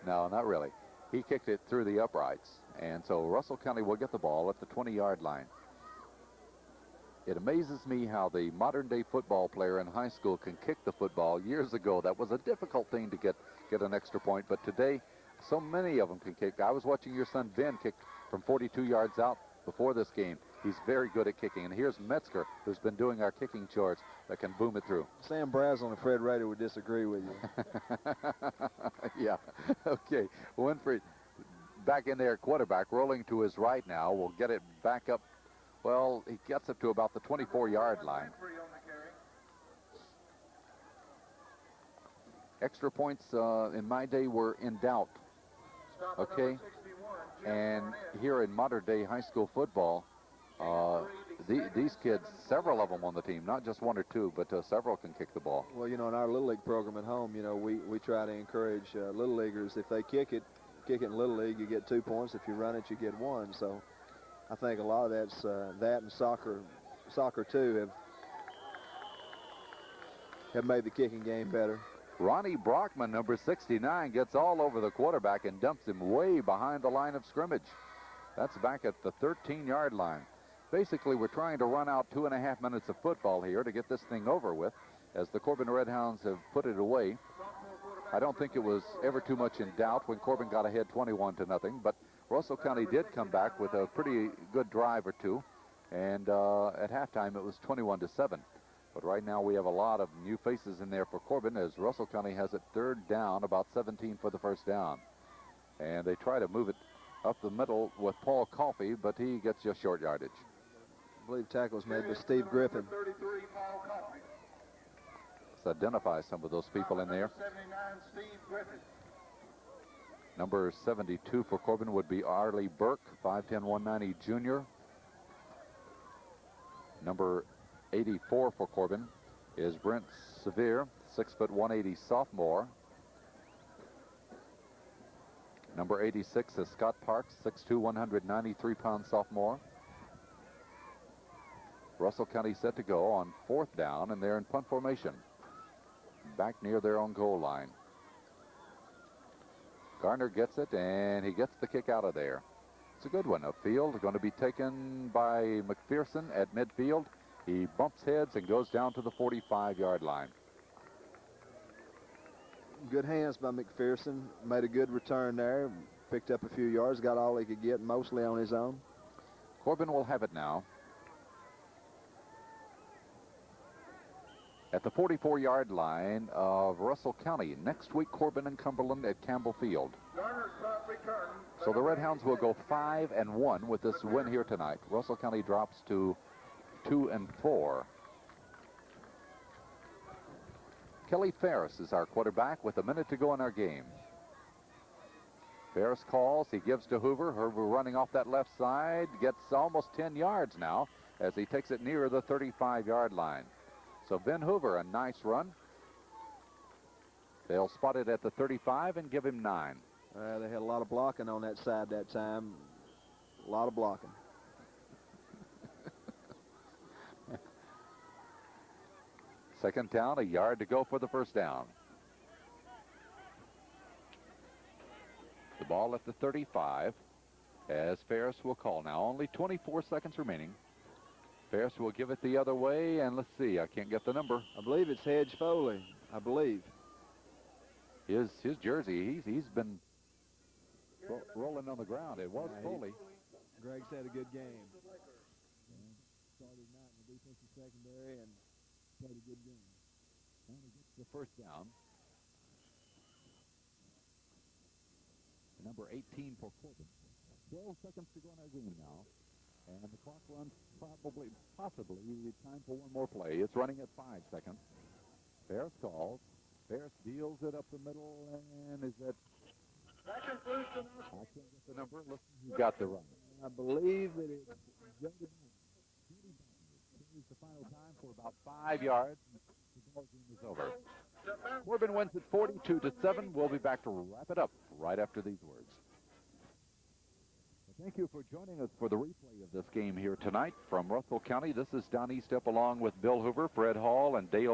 No, not really. He kicked it through the uprights. And so Russell County will get the ball at the 20-yard line. It amazes me how the modern-day football player in high school can kick the football. Years ago, that was a difficult thing to get an extra point. But today, so many of them can kick. I was watching your son Ben kick from 42 yards out before this game. He's very good at kicking. And here's Metzger, who's been doing our kicking chores, that can boom it through. Sam Brazel and Fred Rader would disagree with you. Yeah. Okay. Winfrey back in there at quarterback, rolling to his right now. We'll get it back up. Well, he gets up to about the 24-yard line. Extra points in my day were in doubt. Okay. And here in modern day high school football, these kids, several of them on the team, not just 1 or 2, but several can kick the ball. Well, you know, in our Little League program at home, you know, we try to encourage Little Leaguers. If they kick it in Little League, you get 2 points. If you run it, you get 1. So I think a lot of that's that, and soccer too have made the kicking game better. Ronnie Brockman, number 69, gets all over the quarterback and dumps him way behind the line of scrimmage. That's back at the 13-yard line. Basically, we're trying to run out 2.5 minutes of football here to get this thing over with, as the Corbin Red Hounds have put it away. I don't think it was ever too much in doubt when Corbin got ahead 21-0, but Russell County did come back with a pretty good drive or two, and at halftime it was 21-7. But right now we have a lot of new faces in there for Corbin, as Russell County has it 3rd down, about 17 for the first down. And they try to move it up the middle with Paul Coffey, but he gets just short yardage. I believe tackles made by Steve Griffin. Let's identify some of those people in there. 79, Steve Griffin. Number 72 for Corbin would be Arlie Burke, 5'10", 190 junior. Number 84 for Corbin is Brent Sevier, 6', 180 sophomore. Number 86 is Scott Parks, 6'2", 193-pound sophomore. Russell County set to go on 4th down, and they're in punt formation, back near their own goal line. Garner gets it, and he gets the kick out of there. It's a good one. Upfield, going to be taken by McPherson at midfield. He bumps heads and goes down to the 45-yard line. Good hands by McPherson. Made a good return there. picked up a few yards, got all he could get, mostly on his own. Corbin will have it now. At the 44-yard line of Russell County. Next week, Corbin and Cumberland at Campbell Field. So the Red Hounds will go 5-1 with this win here tonight. Russell County drops to 2-4. Kelly Ferris is our quarterback with a minute to go in our game. Ferris calls. He gives to Hoover. Hoover running off that left side. Gets almost 10 yards now as he takes it near the 35-yard line. So Ben Hoover, a nice run. They'll spot it at the 35 and give him 9. They had a lot of blocking on that side that time. A lot of blocking. Second down, a yard to go for the first down. The ball at the 35 as Ferris will call now. Only 24 seconds remaining. Ferris will give it the other way, and let's see. I can't get the number. I believe it's Hedge Foley. I believe. His jersey, he's been rolling on the ground. It was Foley. Greg's had a good game. Started out in the defensive secondary and played a good game. And he gets the first down. Number 18 for Corbin. 12 seconds to go in our game now. And the clock runs possibly time for one more play. It's running at 5 seconds. Ferris calls. Ferris deals it up the middle, and is that... I can't get the number. Listen, who got the run. I believe that it's the final time for about 5 yards. The ball game is over. Corbin wins at 42-7. We'll be back to wrap it up right after these words. Thank you for joining us for the replay of this game here tonight from Russell County. This is Don Eastep along with Bill Hoover, Fred Hall, and Dale